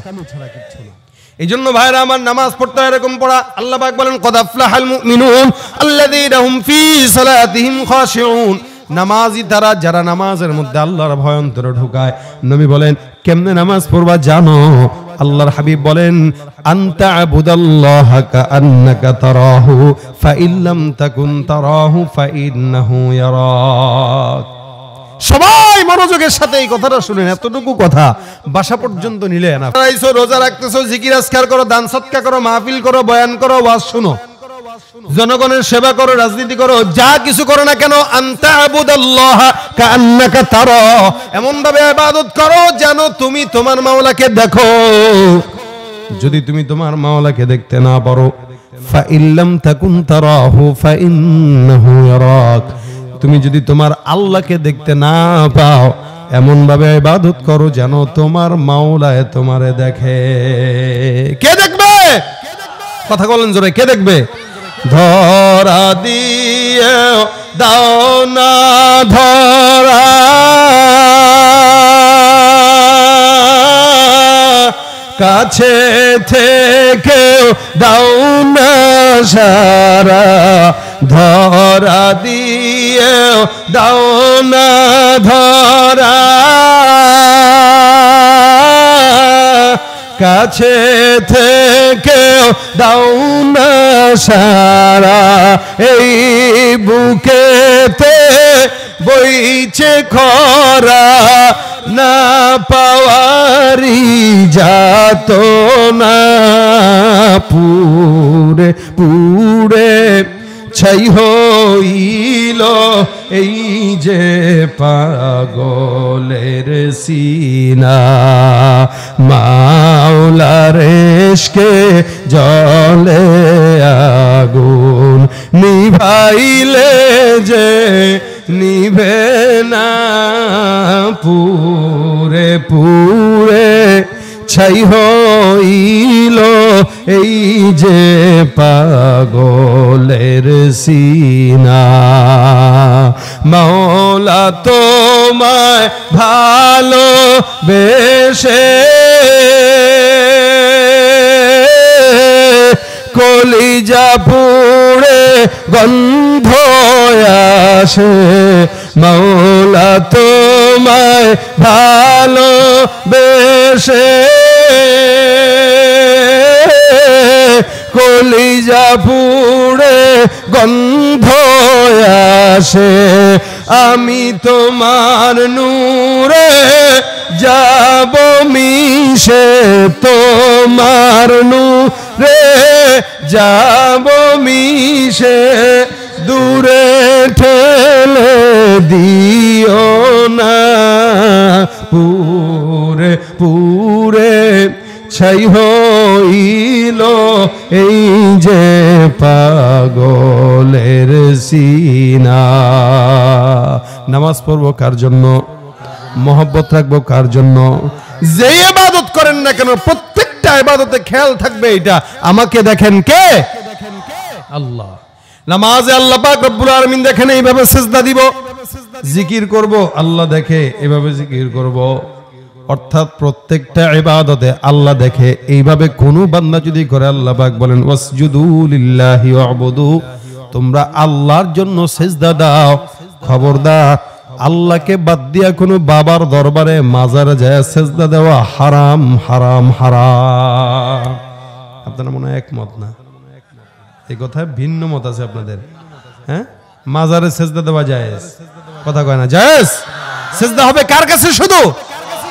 এই জন্য ভাইরা আমার, নামাজ পড়তে এরকম পড়া। আল্লাহ পাক বলেন কদ আফলাহাল মুমিনুন আল্লাযীনা হুম ফী সালাতিহিম খাশিউন। নামাজি তারা যারা নামাজের মধ্যে আল্লাহর ভয় অন্তরে ঢুকায়। নবী বলেন কেমনে নামাজ পড়বা জানো? আল্লাহর হাবিব বলেন আনতা আবুদাল্লাহা কাআন্নাকা তারাহু ফাইল্লাম তাকুন তারাহু ফাইন্নাহু ইয়ারাক। সবাই মনোযোগের সাথে এই কথাটা শুনেন, এতটুকু কথা বাসা পর্যন্ত নিলে না। রোজা রাখতেছো, জিকির আজকার করো, দান সদকা করো, মাহফিল করো, বয়ান করো, ওয়াজ শুনো, জনগণের সেবা করো, রাজনীতি করো, যা কিছু করো না কেন, আনতা আবুদাল্লাহা কাআন্নাকা তারা, এমন ভাবে ইবাদত করো যেন তুমি তোমার মাওলাকে দেখো। যদি তুমি তোমার মাওলাকে দেখতে না পারো, ফাইল্লাম তাকুন তারাহু ফাইন্নাহু ইয়ারাক, তুমি যদি তোমার আল্লাহকে দেখতে না পাও, এমন ভাবে ইবাদত করো যেন তোমার মাওলায় তোমারে দেখে। কে দেখবে? কথা বলেন জোরে, কে দেখবে? ধরা দিয়ে দাও না ধরা, কাছে থেকে দাও না সারা, ধরা দিয়ে দাও না ধরা, কাছে থেকে দাও না সারা, এই বুকেতে বইছে খরা, না পাওয়ারি যাত না, পুরে পুরে ছাই হইল এই যে পাগলের সিনা, মাওলার ইশকে জলে আগুন, নিভাইলে যে নিভে না, পুরে পুরে ছাই হইল এই যে পাগলের সিনা, মাওলা তোমায় ভালো বেশে কলিজা পুড়ে গন্ধ আসে, মাওলা তোমায় ভালো বেশে কলিজা পুড়ে গন্ধ আসে, আমি তোমার নূরে যাব মিশে, তোমার নূরে যাব মিশে, দূরে ঠেলে দিও না, পুরে পুরে ছাই হইল এই যে পাগলের সিনা। নামাজ পড়বো কার জন্য? মহব্বত রাখবো কার জন্য? যে ইবাদত করেন না কেন প্রত্যেকটা ইবাদতে খেয়াল থাকবে এটা আমাকে দেখেন কে? আল্লাহ। নামাজে আল্লাহ পাক রব্বুল আলামিন দেখেন এইভাবে সিজদা দিব, জিকির করব আল্লাহ দেখে এভাবে জিকির করব, অর্থাৎ প্রত্যেকটা ইবাদতে আল্লাহ দেখে। এইভাবে কোন বান্দা যদি করে, আল্লাহ পাক বলেন ওয়াসজুদু লিল্লাহি ওয়াবুদু, তোমরা আল্লাহর জন্য সিজদা দাও। খবরদার আল্লাহকে বাদ দিয়া কোনো বাবার দরবারে মাজারে যায় সেজদা দেওয়া হারাম হারাম হারাম। আপনারা মনে হয় একমত না? এই কথায় ভিন্ন মত আছে আপনাদের। হ্যাঁ, মাজারে সেজদা দেওয়া জায়েজ, কথা কয় না জায়েজ। সেজদা হবে কার কাছে? শুধু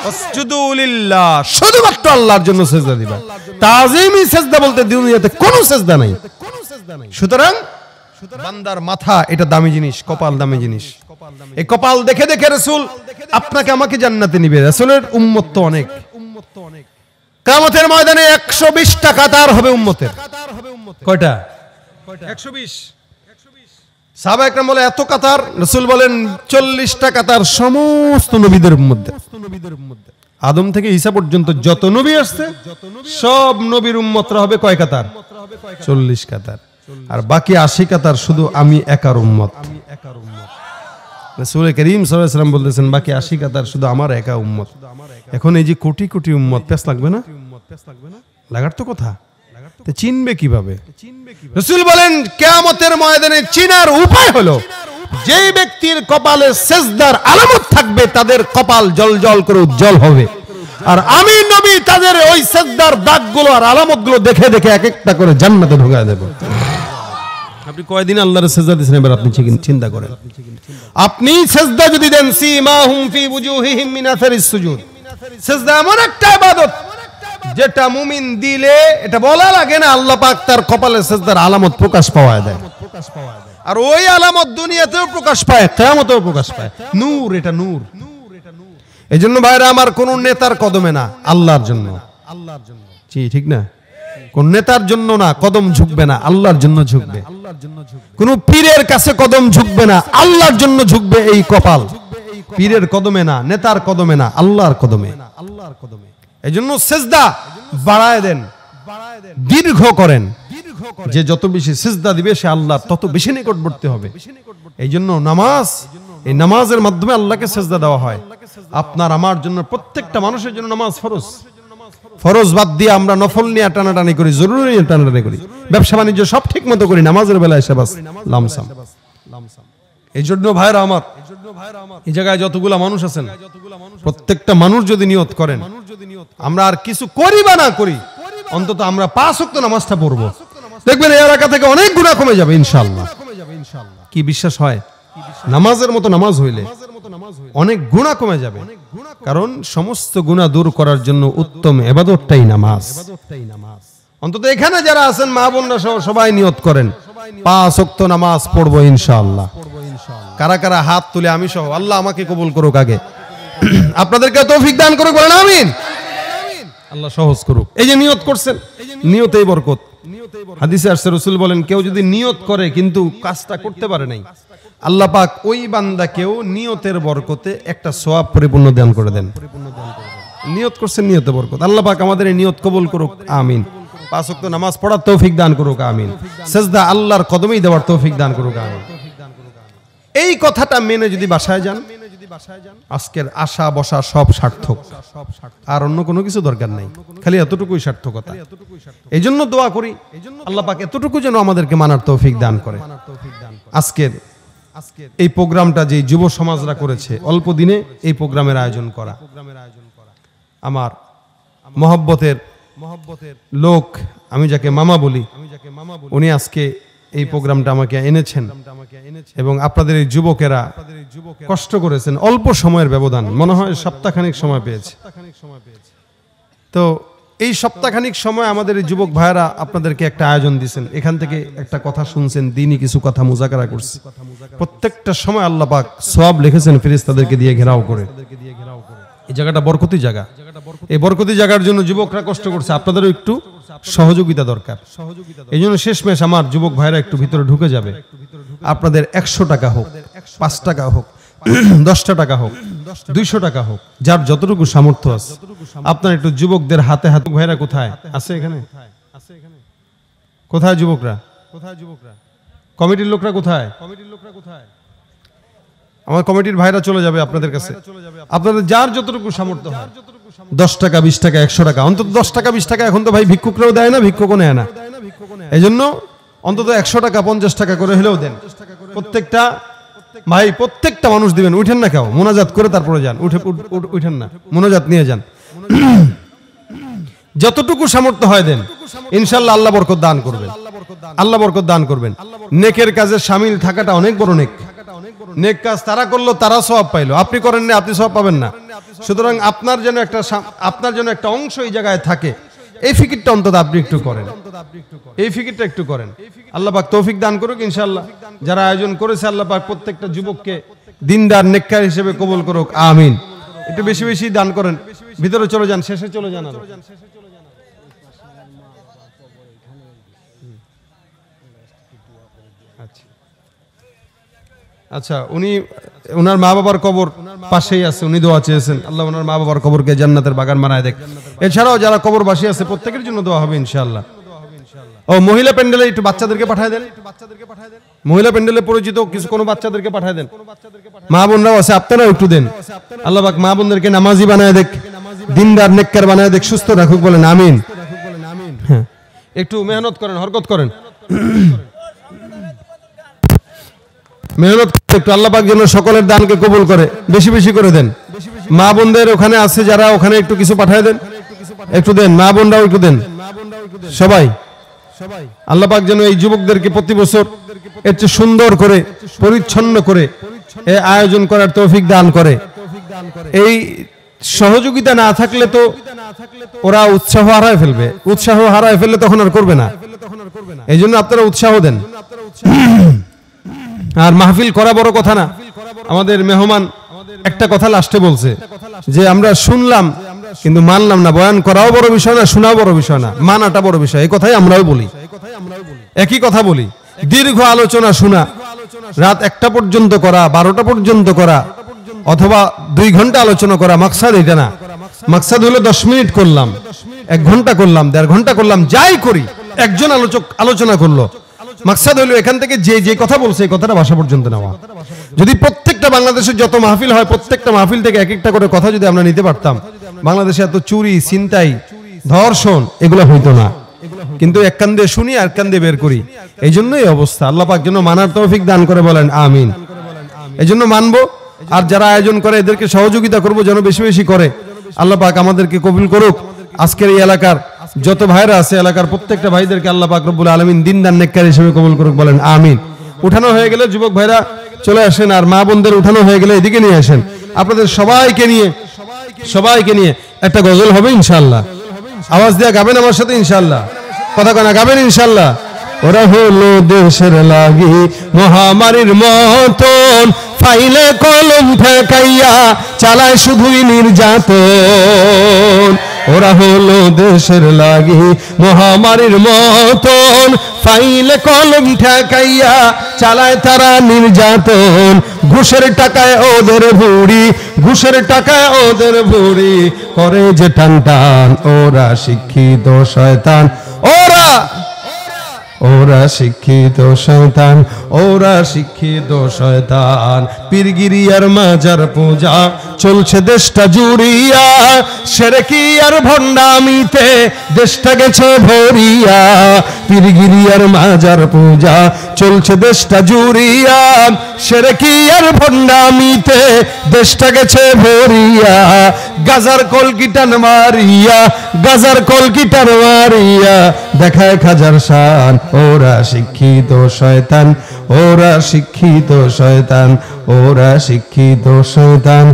আসজুদু লিল্লাহ, শুধুমাত্র আল্লাহর জন্য সেজদা দিবা। তাজিমি সেজদা বলতে দুনিয়াতে কোনো সেজদা নাই। সুতরাং বান্দার মাথা এটা দামি জিনিস, কপাল দামি জিনিস। এই কপাল দেখে দেখে রাসূল আপনাকে আমাকে জান্নাতে নিবে। রাসূলের উম্মত তো অনেক। কিয়ামতের ময়দানে 120টা কাতার হবে উম্মতের। কয়টা? 120। সাহাবা একরাম বলে এত কাতার? রাসূল বলেন 40টা কাতার সমস্ত নবীদের মধ্যে। আদম থেকে ঈসা পর্যন্ত যত নবী আসছে সব নবীর উম্মতরা হবে কয় কাতার? 40 কাতার। আর বাকি 80 কাতার শুধু আমি একার উম্মত। রাসূল করিম সাল্লাল্লাহু আলাইহি ওয়াসাল্লাম বলতেছেন বাকি 80 কাতার শুধু আমার একা উম্মত। এখন এই যে কোটি কোটি উম্মত, পেছ লাগবে না? লাগার তো কথা। তে চিনবে কিভাবে? রাসূল বলেন কিয়ামতের ময়দানে চিনার উপায় হলো যেই ব্যক্তির কপালে সেজদার আলামত থাকবে তাদের কপাল জ্বলজ্বল করে উজ্জ্বল হবে। আর আমি নবী তাদের ওই সেজদার দাগগুলো আর আলামতগুলো দেখে দেখে এক একটা করে জান্নাতে ঢুকায় দেব। আপনি কয়দিন আল্লাহর সেজদা দিয়েছেন এবার আপনি চিন্তা করেন। আপনি সেজদা যদি দেন সীমাহুম ফি বুজুহিহিম মিন আসারিস সুজুদ, সেজদা এমন একটা ইবাদত যেটা মুমিন দিলে এটা বলা লাগে না, আল্লাহ পাক তার কপালে সেজদার আলামত প্রকাশ পাওয়া দেয়। আর ওই আলামত দুনিয়াতেও প্রকাশ পায়, কিয়ামতেও প্রকাশ পায়। নূর, এটা নূর। এজন্য ভাইরা আমার, কোন নেতার কদমে না, আল্লাহর জন্য। জি ঠিক না? কোন নেতার জন্য না কদম ঝুঁকবে না, আল্লাহর জন্য ঝুঁকবে। কোন পীরের কাছে কদম ঝুঁকবে না, আল্লাহর জন্য ঝুঁকবে এই কপাল। পীরের কদমে না, নেতার কদমে না, আল্লাহর কদমে। এজন্য সেজদা বাড়ায় দেন, দীর্ঘ করেন। যে যত বেশি সিজদা দিবে সে আল্লাহর তত বেশি নিকটবর্তী হবে। এই জন্য নামাজ, এই নামাজের মাধ্যমে আল্লাহকে সিজদা দেওয়া হয়। আপনার আমার জন্য, প্রত্যেকটা মানুষের জন্য নামাজ ফরজ। ফরজ বাদ দিয়ে আমরা নফল নিয়ে টানাটানি করি, জরুরি নিয়ে টানাটানি করি, ব্যবসা বাণিজ্য সব ঠিক মতো করি, নামাজের বেলায় এসে বাস লামসাম। এই জন্য ভাইরা আমার, এই জায়গায় যতগুলা মানুষ আছেন প্রত্যেকটা মানুষ যদি নিয়ত করেন আমরা আর কিছু করি বা না করি, অন্তত আমরা 5 ওয়াক্ত নামাজটা পড়বো, দেখবেন এই এলাকা থেকে অনেক গুনাহ কমে যাবে ইনশাআল্লাহ। কি বিশ্বাস হয়? নামাজের মতো নামাজ হইলে অনেক গুনাহ কমে যাবে। কারণ সমস্ত গুনাহ দূর করার জন্য উত্তম ইবাদতটাই নামাজ। অন্তত এখানে যারা আছেন মা বোনরা সহ সবাই নিয়ত করেন 5 ওয়াক্ত নামাজ পড়বো ইনশাআল্লাহ। কারা কারা হাত তুলে আমি সহ? আল্লাহ আমাকে কবুল করুক, আগে আপনাদেরকে তৌফিক দান করুক, বলেন আমিন। আল্লাহ সহজ করুক। এই যে নিয়ত করছেন, নিয়তেই বরকত। হাদিসে আসছে, রাসূল বলেন কেউ যদি নিয়ত করে কিন্তু কাজটা করতে পারে নাই, আল্লাহ পাক ওই বান্দাকেও নিয়তের বরকতে একটা সওয়াব পরিপূর্ণ দান করে দেন। নিয়ত করছেন, নিয়তে বরকত। আল্লাহ পাক আমাদের এই নিয়ত কবুল করুক, আমিন। 5 ওয়াক্ত নামাজ পড়ার তৌফিক দান করুক, আমিন। সিজদা আল্লাহর কদমেই দেওয়ার তৌফিক দান করুক, আমিন। এই কথাটা মেনে যদি বাসায় যান, আজকের আশা বসা সব সার্থক, আর অন্য কোনো কিছু দরকার নাই, খালি এতটুকুই সার্থকতা। এই জন্য দোয়া করি আল্লাহ পাক এতটুকু যেন আমাদেরকে মানার তৌফিক দান করে। আজকের এই প্রোগ্রামটা যে যুব সমাজরা করেছে, অল্প দিনে এই প্রোগ্রামের আয়োজন করা, আমার মহব্বতের লোক, আমি যাকে মামা বলি, উনি আজকে এই প্রোগ্রামটা আমাকে এনেছেন এবং আপনাদের এই যুবকেরা কষ্ট করেছেন, অল্প সময়ের ব্যবধান, মনে হয় সপ্তাহখানিক সময় পেয়েছে। তো এই সপ্তাহখানিক সময় আমাদের এই যুবক ভাইয়েরা আপনাদেরকে একটা আয়োজন দিয়েছেন, এখান থেকে একটা কথা শুনছেন, দিনই কিছু কথা মুজাকারা করছে। প্রত্যেকটা সময় আল্লাহ পাক সওয়াব লিখেছেন ফেরেশতাদেরকে দিয়ে ঘেরাও করে। এই জায়গাটা বরকতি জায়গা, এই বরকতি জায়গার জন্য যুবকরা কষ্ট করছে, আপনাদেরও একটু সহযোগিতা দরকার। এই জন্য শেষমেশ আমার যুবক ভাইরা একটু ভিতরে ঢুকে যাবে। আপনাদের 100 টাকা হোক, 5 টাকা হোক, 10টা টাকা হোক, 200 টাকা হোক, যার যতটুকু সামর্থ্য আছে, আপনার একটু যুবকদের হাতে হাতে। ভাইরা কোথায় আছে? এখানে কোথায় যুবকরা? কমিটির লোকরা কোথায়? আমার কমিটির ভাইরা চলে যাবে আপনাদের কাছে। আপনাদের যার যতটুকু সামর্থ্য হয়, 10 টাকা, 20 টাকা, 100 টাকা, অন্তত 10 টাকা 20 টাকা এখন তো ভাই ভিক্ষুকরাও দেয় না, ভিক্ষুকও নেয় না। এই জন্য অন্তত 100 টাকা 50 টাকা করে হলেও দেন। প্রত্যেকটা ভাই প্রত্যেকটা মানুষ দিবেন, উঠেন না কেউ, মোনাজাত করে তারপরে যান, উঠেন না, মোনাজাত নিয়ে যান। যতটুকু সামর্থ্য হয় দেন, ইনশাআল্লাহ আল্লাহ বরকত দান করবেন, আল্লাহ বরকত দান করবেন। নেকের কাজে শামিল থাকাটা অনেক বড় নেক। নেক কাজ তারা করলো, তারা সওয়াব পাইলো, আপনি করেন না, আপনি সওয়াব পাবেন না। সুতরাং আপনার জন্য একটা অংশ এই জায়গায় থাকে, এই ফিকিরটা অন্তত আপনি একটু করেন, এই ফিকিরটা একটু করেন। আল্লাহ পাক তৌফিক দান করুক ইনশাআল্লাহ। যারা আয়োজন করেছে আল্লাহ পাক প্রত্যেকটা যুবককে দিনদার নেককার হিসেবে কবুল করুক, আমিন। একটু বেশি বেশি দান করেন। ভিতরে চলে যান, শেষে চলে যান। আচ্ছা, ওনার মা বাবার কবর পাশেই আছে, উনি দোয়া চেয়েছেন, আল্লাহ ওনার মা বাবার কবরকে জান্নাতের বাগান বানায় দেখ। এছাড়াও যারা কবরবাসী আছে প্রত্যেকের জন্য দোয়া হবে ইনশাআল্লাহ। ও মহিলা প্যান্ডেলে একটু বাচ্চাদেরকে পাঠায় দেন, মহিলা প্যান্ডেলে পরিচিত কিছু কোনো বাচ্চাদেরকে পাঠায় দেন। মা বোনরাও আছে, আপনারাও একটু দেন। আল্লাহ পাক মা বোনদেরকে নামাজি বানায় দেখ, দিনদার নেককার বানায় দেখ, সুস্থ রাখুক, বলেন আমিন। হ্যাঁ, একটু মেহনত করেন, হরকত করেন, মেহনত একটু, আল্লাহ পাক যেন সকলের দানকে কবুল করে, বেশি বেশি করে দেন। মা বোনদের ওখানে আছে যারা, ওখানে একটু কিছু পাঠায় দেন, একটু দেন। মা বোনরাও একটু দেন, সবাই। আল্লাহ পাক যেন এই যুবকদেরকে প্রতি বছর এর চেয়ে সুন্দর করে, পরিচ্ছন্ন করে এই আয়োজন করার তৌফিক দান করে। এই সহযোগিতা না থাকলে তো ওরা উৎসাহ হারায় ফেলবে, উৎসাহ হারায় ফেললে তখন আর করবে না। এই জন্য আপনারা উৎসাহ দেন। আর মাহফিল করা বড় কথা না। আমাদের মেহমান একটা কথা লাস্টে বলছে যে আমরা শুনলাম কিন্তু মানলাম না। বয়ান করাও বড় বিষয় না, শোনাও বড় বিষয় না, মানাটা বড় বিষয়। এই কথাই আমরাও বলি, একই কথা বলি। দীর্ঘ আলোচনা শোনা, রাত 1টা পর্যন্ত করা, 12টা পর্যন্ত করা, অথবা 2 ঘন্টা আলোচনা করা, মাকসাদ এটা না। মাকসাদ হলো 10 মিনিট করলাম, 1 ঘন্টা করলাম, 1.5 ঘন্টা করলাম, যাই করি, একজন আলোচক আলোচনা করলো। মাকসাদ হলো এখান থেকে যে কথা বলছে এই কথাটা ভাষা পর্যন্ত নেওয়া। যদি প্রত্যেকটা বাংলাদেশের যত মাহফিল হয়, প্রত্যেকটা মাহফিল থেকে এক একটা করে কথা যদি আমরা নিতে পারতাম, বাংলাদেশে এত চুরি, ছিনতাই, ধর্ষণ এগুলো হইতো না। কিন্তু এক কান দিয়ে শুনি আর কান দিয়ে বের করি, এই জন্যই অবস্থা। আল্লাহ পাক যেন মানার তৌফিক দান করে, বলেন আমিন। এই জন্য মানবো, আর যারা আয়োজন করে এদেরকে সহযোগিতা করবো, যেন বেশি বেশি করে। আল্লাহ পাক আমাদেরকে কবুল করুক। আজকের এই এলাকার যত ভাইরা আছে, এলাকার প্রত্যেকটা ভাইদেরকে আল্লাহ পাক রব্বুল আলামিন দিনদার নেককার হিসেবে কবুল করুক, বলেন আমিন। উঠানো হয়ে গেলে যুবক ভাইরা চলে আসেন, আর মা বোনদের উঠানো হয়ে গেলে এদিকে নিয়ে আসেন। আপনাদের সবাইকে নিয়ে একটা গজল হবে ইনশাআল্লাহ। আওয়াজ দিয়ে গাবেন আমার সাথে ইনশাআল্লাহ, কথা কানা গাবেন ইনশাআল্লাহ। ওরা হলো দেশের লাগি মহামারীর মতন, ফাইলে কলম ঠেকাইয়া চালায় শুধুই নির্যাতন। ওরা হলো দেশের লাগি মহামারীর মতন, ফাইলে কলম ঠেকাইয়া চালায় তারা নির্যাতন। ঘুষের টাকায় ওদের ভুড়ি, ঘুষের টাকায় ওদের ভুড়ি, করে যে টান টান। ওরা শিক্ষিত শয়তান, ওরা শিক্ষিত শয়তান, ওরা শিক্ষিত শয়তান। পীরগিরি আর মাজার পূজা চলছে দেশটা জুড়িয়া, শিরকি আর ভণ্ডামিতে দেশটা গেছে ভরিয়া। পীরগিরি আর মাজার পূজা চলছে দেশটা জুড়িয়া, শিরকি আর ভণ্ডামিতে দেশটা গেছে ভরিয়া। গাজার কলকিটান মারিয়া, গাজার কলকিটান মারিয়া দেখায় খাজার শান। ওরা শিক্ষিত শয়তান, ওরা শিক্ষিত শয়তান, ওরা শিক্ষিত শয়তান,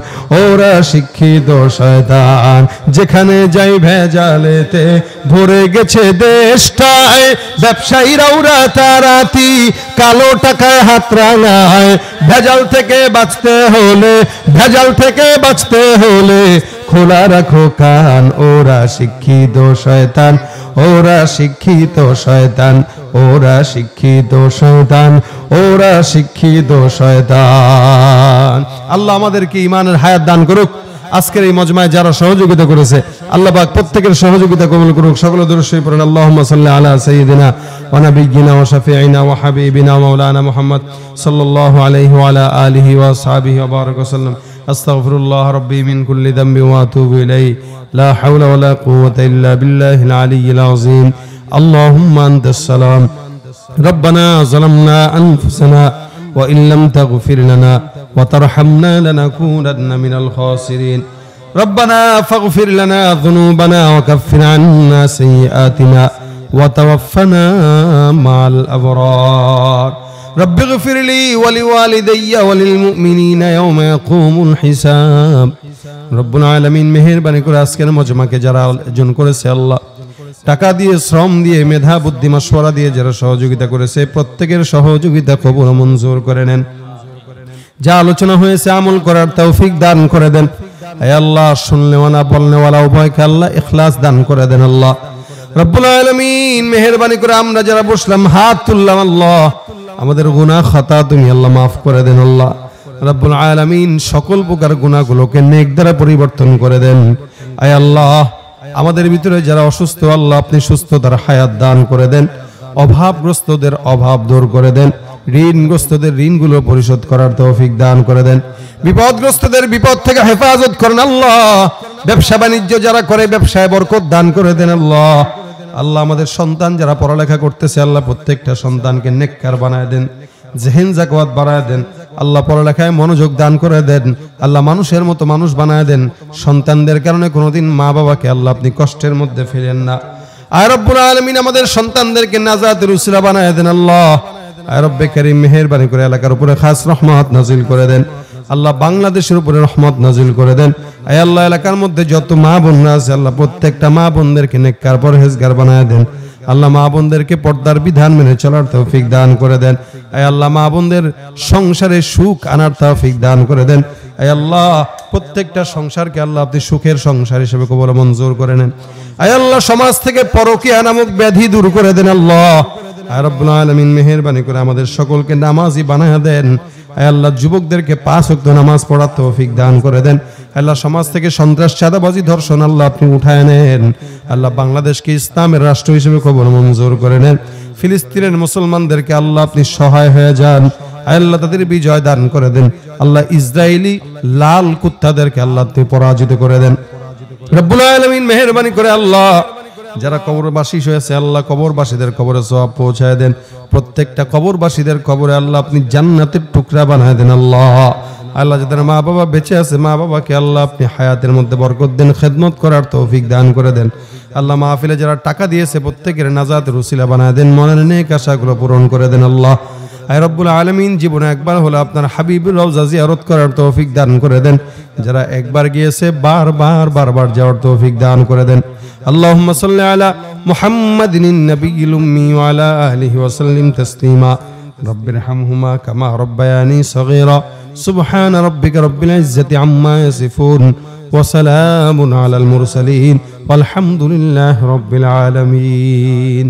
ওরা শিক্ষিত শয়তান। যেখানে যাই ভেজালেতে ভরে গেছে দেশটায়, ব্যবসায়ীরাও রাতারাতি কালো টাকায় হাত রাঙায়। ভেজাল থেকে বাঁচতে হলে, ভেজাল থেকে বাঁচতে হলে খোলা রাখো কান। ওরা শিক্ষিত শয়তান, ওরা শিক্ষিত শয়তান, ওরা শিক্ষিত শয়তান, ওরা শিক্ষিত শয়তান। আল্লাহ আমাদেরকে ঈমানের হায়াত দান করুক। আজকের এই মজমায় যারা সহযোগিতা করেছে আল্লাহ পাক প্রত্যেকের সহযোগিতা কবুল করুক। সকলে দরুদ শরীফ পড়েন। আল্লাহুম্মা সাল্লি আলা সাইয়্যিদিনা ওয়া নাবিয়্যিনা ওয়া শাফিঈনা ওয়া হাবিবিনা মাওলানা মুহাম্মদ সাল্লাল্লাহু আলাইহি ওয়া আলা আলিহি ওয়া আসহাবিহি ওয়া বারাকা ওয়াসাল্লাম। আস্তাগফিরুল্লাহ রাব্বি মিন কুল্লি যামবি ওয়া আতুবু ইলাইহি। লা হাওলা ওয়া লা কুওয়াতা ইল্লা বিল্লাহিল আলিয়্যিল আযীম। আল্লাহুম্মা আনতাস সালাম, রব্বানা যালামনা আনফুসানা وإن لم تغفر لنا وترحمنا لنكونن من الخاسرين ربنا فاغفر لنا ذنوبنا وكفر عنا سيئاتنا وتوفنا مع الأبرار رب اغفر لي ولوالدي وللمؤمنين يوم يقوم الحساب রব্বুল আলামিন মেহেরবানি করে আজকের মজমাকে যারা আয়োজন করেছে আল্লাহ টাকা দিয়ে শ্রম দিয়ে মেধা বুদ্ধি মাশওয়ারা দিয়ে যারা সহযোগিতা করেছে প্রত্যেকের সহযোগিতা কবুল ও মঞ্জুর করে নেন যা আলোচনা হয়েছে আমল করার তৌফিক দান করে দেন হে আল্লাহ শুননেওয়ালা বলনেওয়ালা উভয়কে আল্লাহ ইখলাস দান করে দেন আল্লাহ রব্বুল আলামিন মেহেরবানি করে আমরা যারা বসলাম হাত তুললাম আল্লাহ আমাদের গুনাহ খাতা তুমি আল্লাহ মাফ করে দেন আল্লাহ রব্বুল আলামিন সকল প্রকার গুনাহগুলোকে নেক দ্বারা পরিবর্তন করে দেন আয় আল্লাহ আমাদের ভিতরে যারা অসুস্থ আল্লাহ আপনি সুস্থতার হায়াত দান করে দেন অভাবগ্রস্তদের অভাব দূর করে দেন ঋণগ্রস্তদের ঋণগুলো পরিশোধ করার তৌফিক দান করে দেন বিপদগ্রস্তদের বিপদ থেকে হেফাজত করেন আল্লাহ ব্যবসা বাণিজ্য যারা করে ব্যবসায় বরকত দান করে দেন আল্লাহ আল্লাহ আমাদের সন্তান যারা পড়ালেখা করতেছে আল্লাহ প্রত্যেকটা সন্তানকে নেককার বানায় দেন জেহেন জাকওয়াত বাড়ায় দেন আল্লাহ পড়ালেখায় মনোযোগ দান করে দেন আল্লাহ মানুষের মতো মানুষ বানায় দেন সন্তানদের কারণে কোনোদিন মা বাবাকে আল্লাহ আপনি কষ্টের মধ্যে ফেলেন না আয় রব্বুল আলামিন আমাদের সন্তানদেরকে নাজাতের উসিলা বানায় দেন আল্লাহ আয় রব্বে কারীম মেহেরবানি করে এলাকার উপরে খাস রহমত নাজিল করে দেন আল্লাহ বাংলাদেশের উপরে রহমত নাজিল করে দেন আয় আল্লাহ এলাকার মধ্যে যত মা বোনরা আছে আল্লাহ প্রত্যেকটা মা বোনদেরকে নেককার পরহেজগার বানায় দেন আল্লাহ মা বোনদেরকে পর্দার বিধান মেনে চলার তৌফিক দান করে দেন আয় আল্লাহ মা বোনদের সংসারে সুখ আনার তৌফিক দান করে দেন আয় আল্লাহ প্রত্যেকটা সংসারকে আল্লাহ আপনি সুখের সংসার হিসেবে কবুল মঞ্জুর করে নেন আয় আল্লাহ সমাজ থেকে পরকীয়া নামক ব্যাধি দূর করে দেন আল্লাহ আয় রব্বুল আলামিন মেহেরবানি করে আমাদের সকলকে নামাজি বানায়া দেন আয় আল্লাহ যুবকদেরকে 5 ওয়াক্ত নামাজ পড়ার তৌফিক দান করে দেন আল্লাহ সমাজ থেকে সন্ত্রাস চাঁদাবাজি ধর্ষণ আল্লাহ আপনি উঠায় নেন আল্লাহ বাংলাদেশকে ইসলামের রাষ্ট্র হিসেবে কবুল মঞ্জুর করে নেন ফিলিস্তিনের মুসলমানদেরকে আল্লাহ আপনি সহায় হয়ে যান আল্লাহ তাদের বিজয় দান করে দেন আল্লাহ ইসরায়েলি লাল কুত্তাদেরকে আল্লাহ আপনি পরাজিত করে দেন রব্বুল আলামিন মেহেরবানি করে আল্লাহ যারা কবরবাসী হয়েছে আল্লাহ কবরবাসীদের কবরে সওয়াব পৌঁছায় দেন প্রত্যেকটা কবরবাসীদের কবরে আল্লাহ আপনি জান্নাতের টুকরা বানায় দেন আল্লাহ আল্লাহ যাদের মা বাবা বেঁচে আছে মা বাবাকে আল্লাহ আপনি হায়াতের মধ্যে বরকত দেন খেদমত করার তৌফিক দান করে দেন আল্লাহ মাহফিলে যারা টাকা দিয়েছে প্রত্যেকের নাজাতের উসিলা বানায় দেন মনের নেক আশাগুলো পূরণ করে দেন আল্লাহ আয় রব্বুল আলামিন জীবনে একবার হলো আপনার হাবিবুর রওজা জিয়ারত করার তৌফিক দান করে দেন যারা একবার গিয়েছে বারবার যাওয়ার তৌফিক দান করে দেন আল্লাহুম্মা সাল্লি আলা মুহাম্মাদিন নবিয়্যিল উম্মি ওয়া আলা আলিহি ওয়া সাল্লিম তাসলিমা রব্বিরহামহুমা কামা রব্বায়ানি সগীরা সুবহান রাব্বিকা রব্বিল ইজ্জাতি আম্মা ইয়াসিফুন ওয়া সালামুন আলাল মুরসালিন ওয়ালহামদুলিল্লাহি রাব্বিল আলামিন।